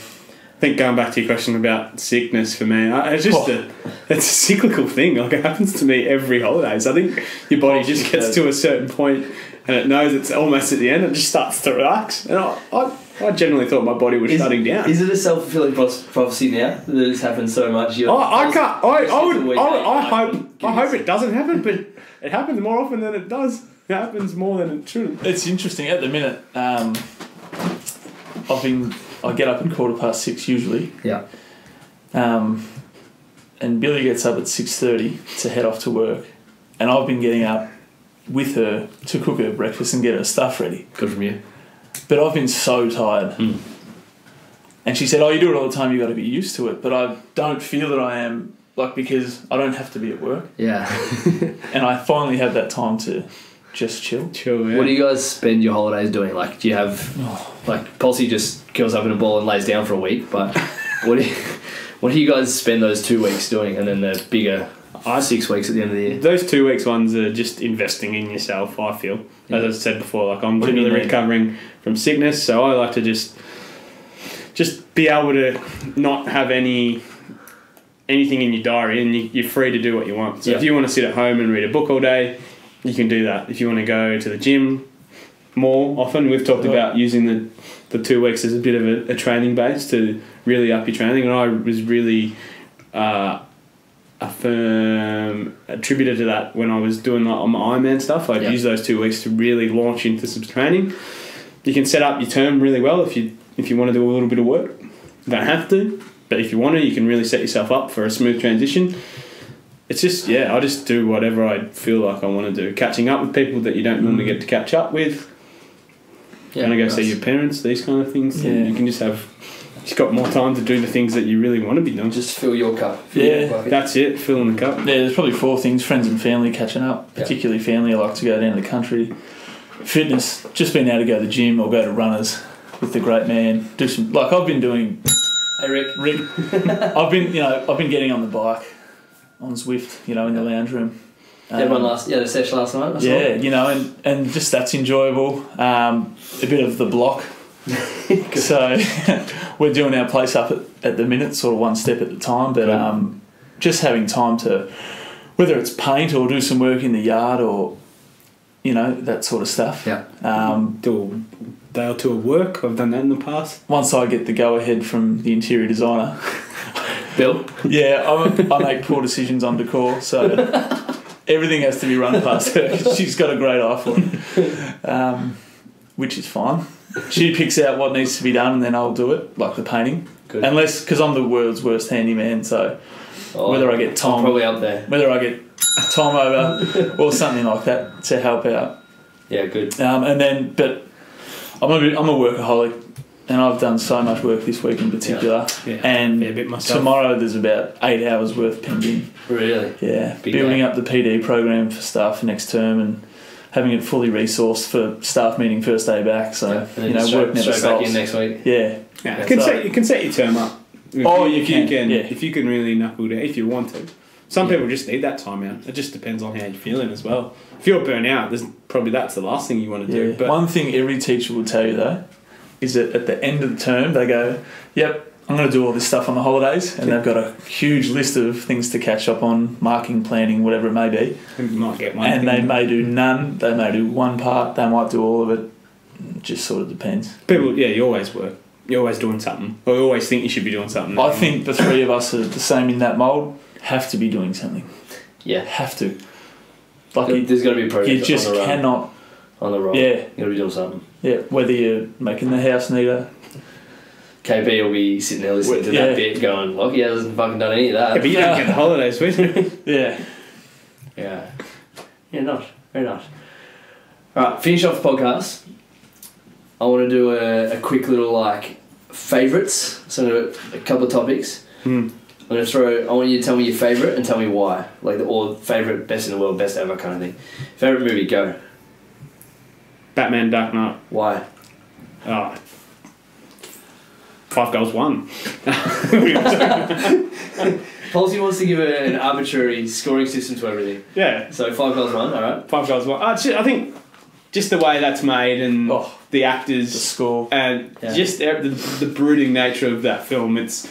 think going back to your question about sickness for me, it's just it's a cyclical thing. Like, it happens to me every holidays. I think your body just gets to a certain point and it knows it's almost at the end and just starts to relax. And I generally thought my body was shutting down. Is it a self-fulfilling prophecy now that it's happened so much? I hope it doesn't happen, but it happens more often than it does. It happens more than it shouldn't. It's interesting. At the minute, I get up at 6:15 usually. Yeah. And Billy gets up at 6:30 to head off to work, and I've been getting up with her to cook her breakfast and get her stuff ready. Good from you. But I've been so tired. And she said, "Oh, you do it all the time. You got to be used to it." But I don't feel that I am, because I don't have to be at work. Yeah. And I finally have that time to just chill. Yeah. What do you guys spend your holidays doing? Like, do you have Palsy just curls up in a ball and lays down for a week? But what do you guys spend those 2 weeks doing, and then the bigger 6 weeks at the end of the year? Those 2 weeks ones are just investing in yourself, I feel. As I said before, I'm generally recovering from sickness, so I like to just be able to not have anything in your diary, and you're free to do what you want. So if you want to sit at home and read a book all day, you can do that. If you want to go to the gym more often, we've talked about using the 2 weeks as a bit of a training base to really up your training, and I was really a firm attributor to that when I was doing on my Ironman stuff. I'd use those 2 weeks to really launch into some training. You can set up your term really well if you want to do a little bit of work. You don't have to, but if you want to, you can really set yourself up for a smooth transition. It's just, I just do whatever I feel like I want to do. Catching up with people that you don't normally get to catch up with. Going to go see your parents, these kind of things. Yeah. You can just got more time to do the things that you really want to be doing. Just fill your cup. That's it, filling the cup. Yeah, there's probably 4 things: friends and family catching up, particularly family. I like to go down to the country. Fitness, just being able to go to the gym or go to runners with the great man. Do some, I've been doing. Hey Rick. I've been getting on the bike, on Zwift, in the lounge room. Had a session last night. And just that's enjoyable. A bit of the block. So we're doing our place up at the minute, sort of one step at a time. But just having time to, whether it's paint or do some work in the yard or, that sort of stuff. Yeah. Do a day or two of work. I've done that in the past. Once I get the go ahead from the interior designer, Bill. Yeah, I make poor decisions on decor, so everything has to be run past her. She's got a great eye for it. which is fine. She picks out what needs to be done and then I'll do it, like the painting. Good. Unless, because I'm the world's worst handyman, so whether I get Tom... I'm probably up there. Whether I get Tom over or something like that to help out. Yeah, good. But I'm a workaholic and I've done so much work this week in particular. Yeah. And a bit myself. tomorrow there's about 8 hours worth pending. Really? Yeah. Big Building day. up the PD program for staff for next term and having it fully resourced for staff meeting first day back. So, And then work never straight back stops. in next week. Yeah. Yeah, you can set your term up. If If you can really knuckle down, if you want to. Some people just need that time out. It just depends on how you're feeling as well. If you're burnt out, that's the last thing you want to do. But one thing every teacher will tell you though is that at the end of the term they go, "Yep, I'm going to do all this stuff on the holidays," and they've got a huge list of things to catch up on, marking, planning, whatever it may be. you might get one. And thing. they may do none. They may do one part. They might do all of it. It just sort of depends. People, you always work. You're always doing something. Or you always think you should be doing something. I think the three of us are the same in that mould. Have to be doing something. Yeah. Have to. There's got to be a project You just on the run. cannot. On the roll. Yeah. You've got to be doing something. Yeah. Whether you're making the house neater. KP will be sitting there listening to that bit going, Lockie hasn't fucking done any of that. Yeah, but you don't get the holidays, would you? Yeah. Yeah. Yeah, not. Very nice. Alright, finish off the podcast. I want to do a quick little, favourites. So a couple of topics. I want you to tell me your favourite and tell me why. Or favourite, best in the world, best ever kind of thing. Favourite movie, go. Batman Dark Knight. Why? 5 goals, 1. Palsy wants to give an arbitrary scoring system to everything. Yeah. So 5 goals, 1, alright. 5 goals, 1. I think just the way that's made and the actors, the score, and just the brooding nature of that film. It's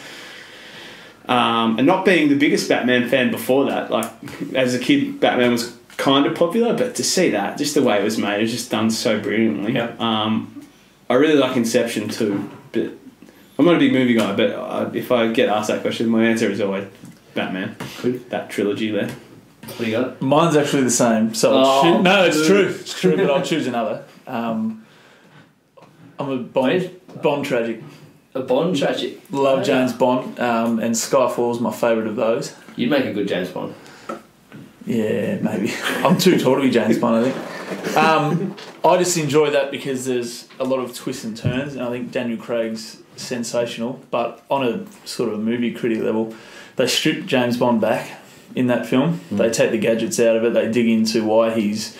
and not being the biggest Batman fan before that. As a kid, Batman was kind of popular, but to see that, just the way it was made, it was just done so brilliantly. Yeah. I really like Inception too, but I'm not a big movie guy. But if I get asked that question, my answer is always Batman. That trilogy there. What do you got? Mine's actually the same. So no, it's true. It's true, but I'll choose another. I'm a Bond tragic. A Bond tragic. Love James Bond, and Skyfall's my favourite of those. You'd make a good James Bond. Yeah, maybe. I'm too tall to be James Bond, I think. I just enjoy that because there's a lot of twists and turns, and I think Daniel Craig's sensational. But on a sort of a movie critic level, they strip James Bond back in that film. They take the gadgets out of it. They dig into why he's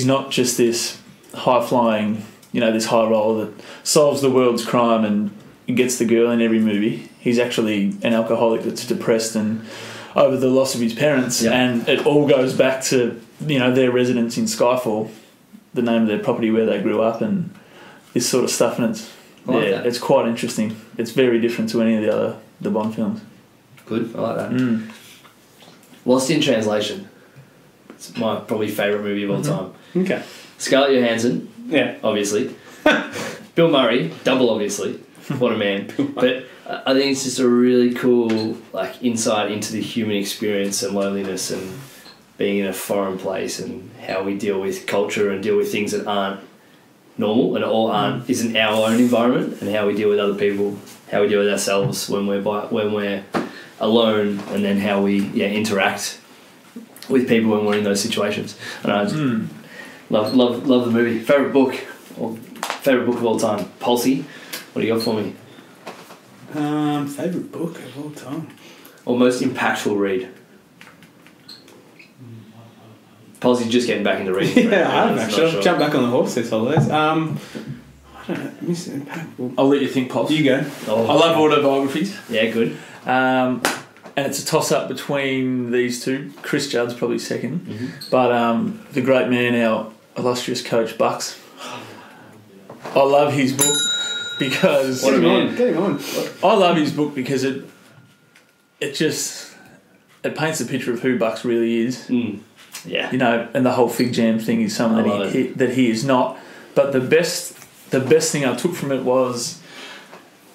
not just this high-flying, this high roller that solves the world's crime and gets the girl in every movie. He's actually an alcoholic that's depressed and over the loss of his parents, and it all goes back to their residence in Skyfall, the name of their property where they grew up, and this sort of stuff. And it's quite interesting. It's very different to any of the Bond films. Good, I like that. Lost in Translation. It's my probably favourite movie of all time. Okay. Scarlett Johansson. Yeah. Obviously. Bill Murray. Double, obviously. What a man. But I think it's just a really cool insight into the human experience and loneliness and being in a foreign place and how we deal with culture and deal with things that aren't normal and all isn't our own environment, and how we deal with other people, how we deal with ourselves when we're alone, and then how we interact with people when we're in those situations. And I just love the movie. Favourite book of all time. Palsy, what do you got for me? Favourite book of all time. Or most impactful read. Palsy's just getting back into reading. Yeah, I have actually. I've jumped back on the horse this holidays. I don't know. Most impactful. I'll let you think, Pulse. You go. I love autobiographies. Yeah, good. And it's a toss-up between these two. Chris Judd's probably second. But the great man, our illustrious coach, Bucks. I love his book because... What a man. Get him on. I love his book because it paints a picture of who Bucks really is. Yeah. And the whole Fig Jam thing is something that he is not. But the best thing I took from it was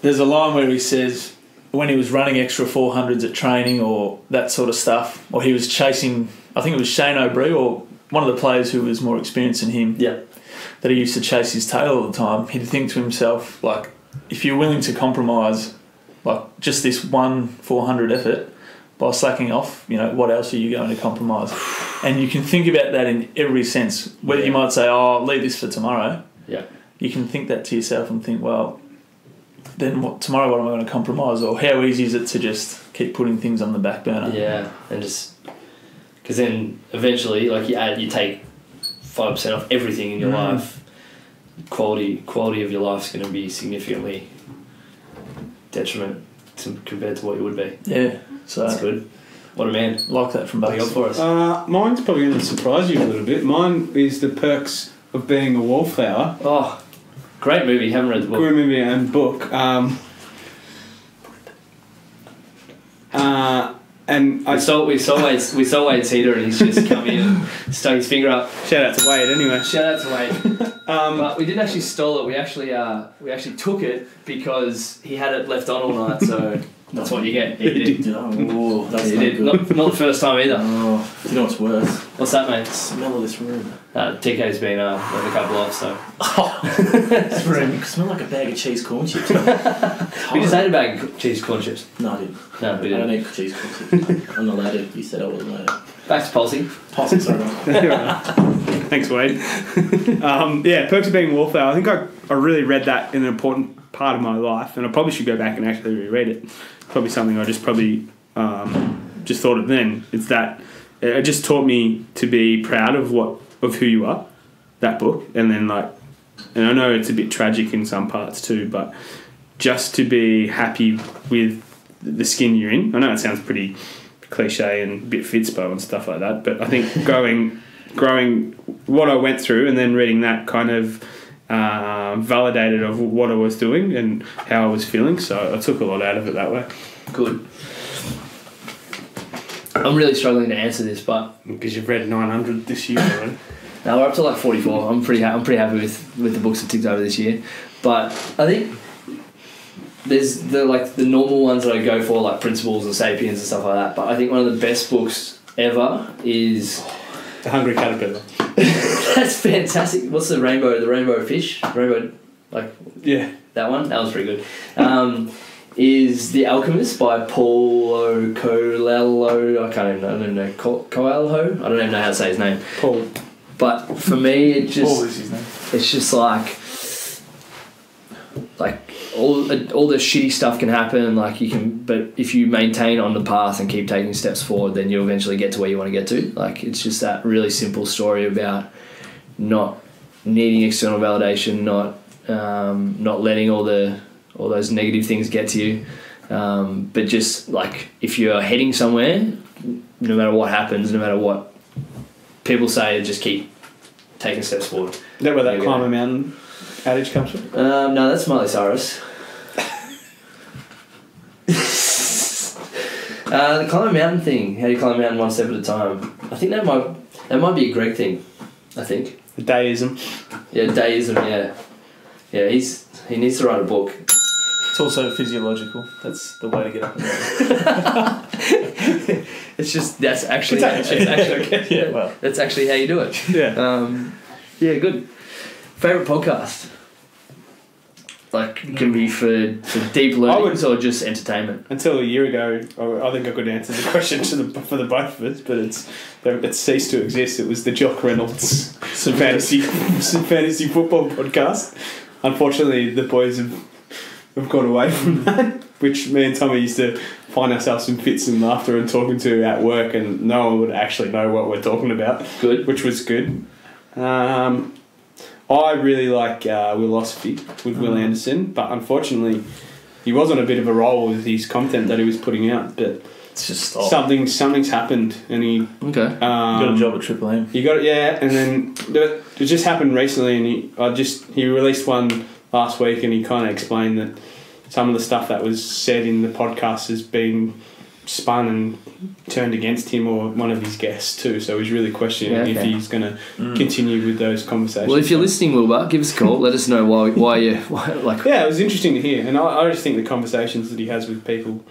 there's a line where he says when he was running extra 400s at training or that sort of stuff, or he was chasing, I think it was Shane O'Brien or one of the players who was more experienced than him, that he used to chase his tail all the time, he'd think to himself, like, if you're willing to compromise, like, just this 400 effort by slacking off, you know, what else are you going to compromise? And you can think about that in every sense. Whether you might say, oh, I'll leave this for tomorrow. Yeah. You can think that to yourself and think, well, then tomorrow what am I going to compromise? Or how easy is it to just keep putting things on the back burner? Yeah, and just... Because then eventually, like, you take 5% off everything in your life, quality of your life's going to be significantly detriment compared to what you would be. Yeah. So that's good. What a man. Like that from both. For us. Mine's probably going to surprise you a little bit. Mine is The Perks of Being a Wallflower. Oh, great movie. Haven't read the book. Great movie and book. And we saw Wade's heater, and he's just come in and stuck his finger up. Shout out to Wade, anyway. Shout out to Wade. But we didn't actually steal it. We actually took it because he had it left on all night. So that's what you get. He did. Oh, that's not the first time either. Oh, you know what's worse? What's that, mate? The smell of this room. TK's been with a couple off, so. This room. It smells like a bag of cheese corn chips. We just ate a bag of cheese corn chips. No, I didn't. No, we didn't. I don't eat cheese corn chips. I'm not allowed to. You said I wasn't allowed to. Back to Palsy. Palsy, sorry. Thanks, Wade. Perks of Being a Wallflower. I think I really read that in an important part of my life, and I probably should go back and actually reread it. Probably something I just thought of then. It's that it just taught me to be proud of who you are, that book, and then and I know it's a bit tragic in some parts too, but just to be happy with the skin you're in. I know it sounds pretty cliche and a bit Fitzpo and stuff like that, but I think growing what I went through and then reading that kind of validated of what I was doing and how I was feeling, so I took a lot out of it that way. Good. I'm really struggling to answer this, but because you've read 900 this year already. No, we're up to like 44. I'm pretty happy with the books I've ticked over this year, but I think there's the normal ones that I go for, like Principles and Sapiens and stuff like that. But I think one of the best books ever is The Hungry Caterpillar. That's fantastic. What's the rainbow fish? That one? That was pretty good. Is The Alchemist by Paulo Coelho. I don't know. Coelho? I don't even know how to say his name. Paul. But for me, it just... Paul is his name. It's just like all the shitty stuff can happen, but if you maintain on the path and keep taking steps forward, then you'll eventually get to where you want to get to. It's just that really simple story about not needing external validation, not letting all those negative things get to you, but just if you're heading somewhere, no matter what happens, no matter what people say, just keep taking steps forward. Is that where that climb a mountain adage comes from? No, that's Miley Cyrus. The climb a mountain thing. How do you climb a mountain one step at a time? I think that might be a Greg thing. I think. The deism. Yeah, deism. Yeah. He needs to write a book. It's also physiological. That's the way to get up and down. That's actually that's actually how you do it. Yeah. Good. Favorite podcast? It can be for deep learnings or just entertainment. Until a year ago, I think I could answer the question for the both of us, but it's ceased to exist. It was the Jock Reynolds fantasy football podcast. Unfortunately, the boys have gone away from that, which me and Tommy used to find ourselves in fits and laughter and talking to at work, and no one would actually know what we're talking about. Good. Which was good. I really like Willosophy with Will Anderson, but unfortunately he was on a bit of a roll with his content that he was putting out, but it's just stopped. Something's happened, and he got a job at Triple M. He got it, yeah, and then it just happened recently, and he released one last week, and he kind of explained that some of the stuff that was said in the podcast has been spun and turned against him or one of his guests too, so he's really questioning if he's going to continue with those conversations. Well, if you're listening, Wilbur, give us a call. Let us know why you Yeah, it was interesting to hear, and I just think the conversations that he has with people,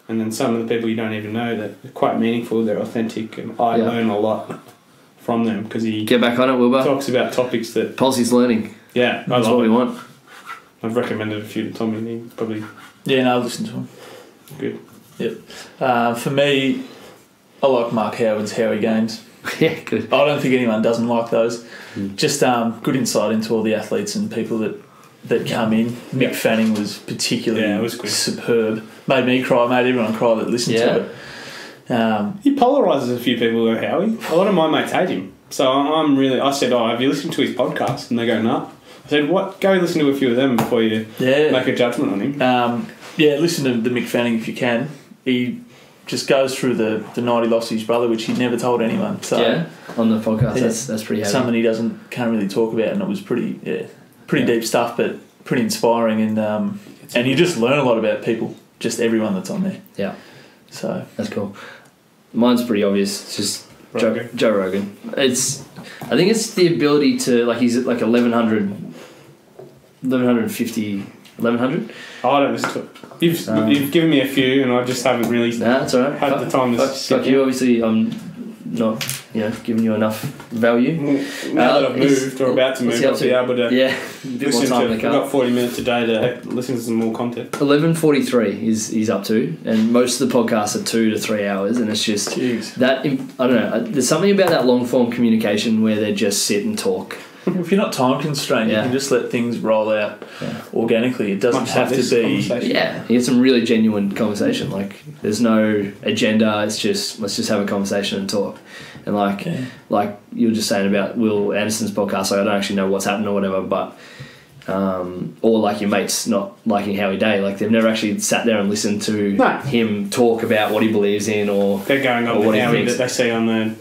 and then some of the people you don't even know, that are quite meaningful, they're authentic, and I learn a lot from them because he Get back on it, Wilbur. talks about topics that... Policy's learning. Yeah, That's what we want. I've recommended a few to Tommy and he probably... Yeah, no, I've listened to him. Good. Yep. For me, I like Mark Howard's How He Games. Yeah, good. I don't think anyone doesn't like those. Just good insight into all the athletes and people that come in. Mick Fanning was particularly it was good. superb. Made me cry, made everyone cry that listened to it. He polarises a few people, though, Howie. A lot of my mates hate him. So I said, have you listened to his podcast? And they go, no. I said, what? Go listen to a few of them before you make a judgment on him. Listen to the Mick Fanning if you can. He just goes through the night he lost his brother, which he never told anyone. So on the podcast, that's pretty heavy. Something he can't really talk about, and it was pretty deep stuff, but pretty inspiring, and you just learn a lot about people, just everyone that's on there. Yeah. So that's cool. Mine's pretty obvious. It's just Joe Rogan. I think it's the ability to, like, he's at like 1150. I don't listen to it. You've given me a few, and I just haven't really that's all right. had the time to fuck you. Obviously, I'm not giving you enough value. Now that I've moved or about to move, I'll be able to listen to. I've got 40 minutes a day to listen to some more content. 11:43 he's up to, and most of the podcasts are 2 to 3 hours, and it's just that I don't know. There's something about that long form communication where they just sit and talk. If you're not time constrained, you can just let things roll out organically. It doesn't have to be. Yeah, you get some really genuine conversation. Like, there's no agenda. It's just, let's just have a conversation and talk. And like you were just saying about Will Anderson's podcast, like, I don't actually know what's happened or whatever, but or like your mates not liking Howie Day, like they've never actually sat there and listened to him talk about what he believes in, or they're going on with Howie that they see on the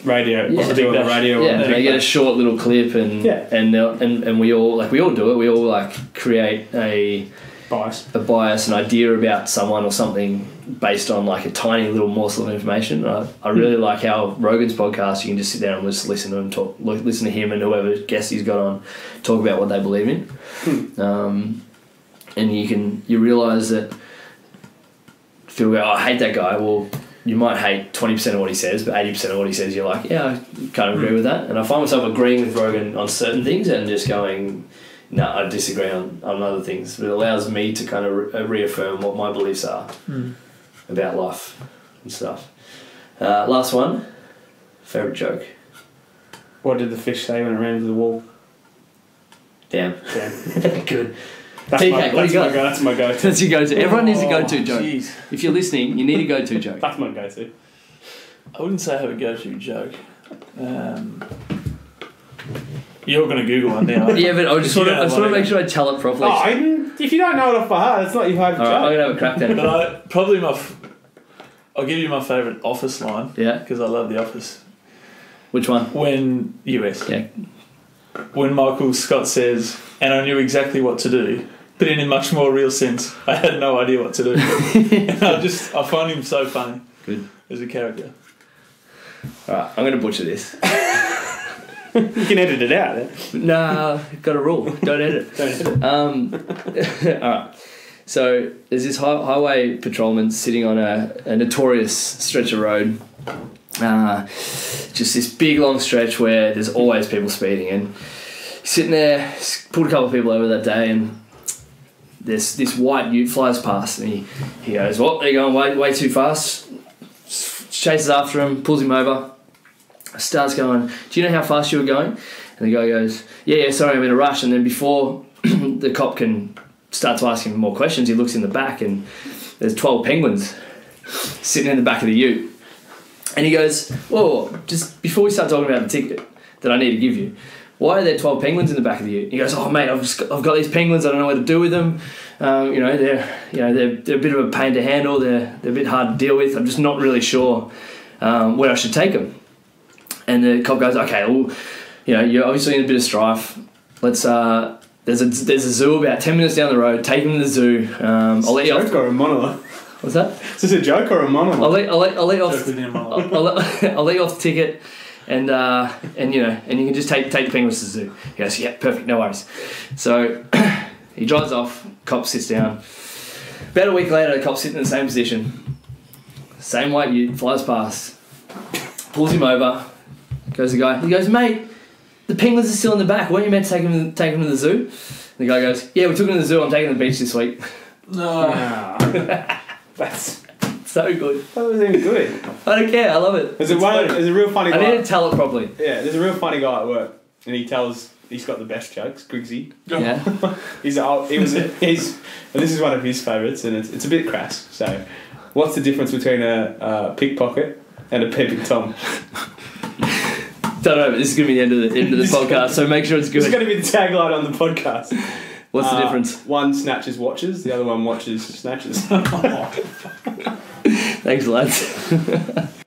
radio, they get a short little clip, and we all do it. We all like create a bias, an idea about someone or something based on like a tiny little morsel of information. I really like how Rogan's podcast, you can just sit there and just listen to him talk, listen to him and whoever guest he's got on talk about what they believe in, and you realise that people go, I hate that guy. Well, you might hate 20% of what he says, but 80% of what he says, you're like, yeah, I kind of agree with that. And I find myself agreeing with Rogan on certain things and just going, no, I disagree on other things. But it allows me to kind of reaffirm what my beliefs are about life and stuff. Last one, favourite joke. What did the fish say when it ran into the wall? Damn. Good. That's my go-to. That's your go-to. Everyone needs a go-to joke. Geez. If you're listening, you need a go-to joke. That's my go-to. I wouldn't say I have a go-to joke. You're going to Google one now. Yeah, but I just want to make sure I tell it properly. If you don't know it off by heart, it's not your favourite joke. I'm going to have a crack then. But I'll give you my favourite Office line. Yeah. Because I love The Office. Which one? When US. Yeah. When Michael Scott says, and I knew exactly what to do, but in a much more real sense, I had no idea what to do. And I find him so funny. Good. As a character. Alright, I'm going to butcher this. You can edit it out. Eh? Nah, got a rule. Don't edit. Alright. So there's this highway patrolman sitting on a notorious stretch of road. Just this big long stretch where there's always people speeding, and he's sitting there, pulled a couple of people over that day, and this white ute flies past, and he goes, well, they're going way too fast, chases after him, pulls him over, starts going, do you know how fast you were going? And the guy goes, yeah, sorry, I'm in a rush. And then before the cop can start to ask him more questions, he looks in the back, and there's 12 penguins sitting in the back of the ute. And he goes, whoa, just before we start talking about the ticket that I need to give you, why are there 12 penguins in the back of the ute? He goes, oh mate, I've got these penguins, I don't know what to do with them. They're a bit of a pain to handle, they're a bit hard to deal with, I'm just not really sure where I should take them. And the cop goes, okay, well, you're obviously in a bit of strife. Let's there's a zoo about 10 minutes down the road, take them to the zoo. I'll let you off. Or a monologue? What's that? Is this a joke or a monologue? I'll let you off. I'll let you off the ticket, and you can just take the penguins to the zoo. He goes, yeah, perfect, no worries. So he drives off. Cop sits down. About a week later, the cop's sitting in the same position. Same white ute flies past, pulls him over, Goes the guy. He goes, mate, the penguins are still in the back. Weren't you meant to take them to the zoo? The guy goes, yeah, we took them to the zoo. I'm taking them to the beach this week. No. That's so good. That was even good. I don't care. I love it. There's a real funny guy. I need to tell it properly. Yeah, there's a real funny guy at work, and he's got the best jokes, Griggsy. Yeah. And this is one of his favourites, and it's a bit crass. So, what's the difference between a pickpocket and a peeping Tom? Don't know, but this is going to be the end of the podcast, so make sure it's good. This is going to be the tagline on the podcast. What's the difference? One snatches watches, the other one watches snatches. Thanks, lads.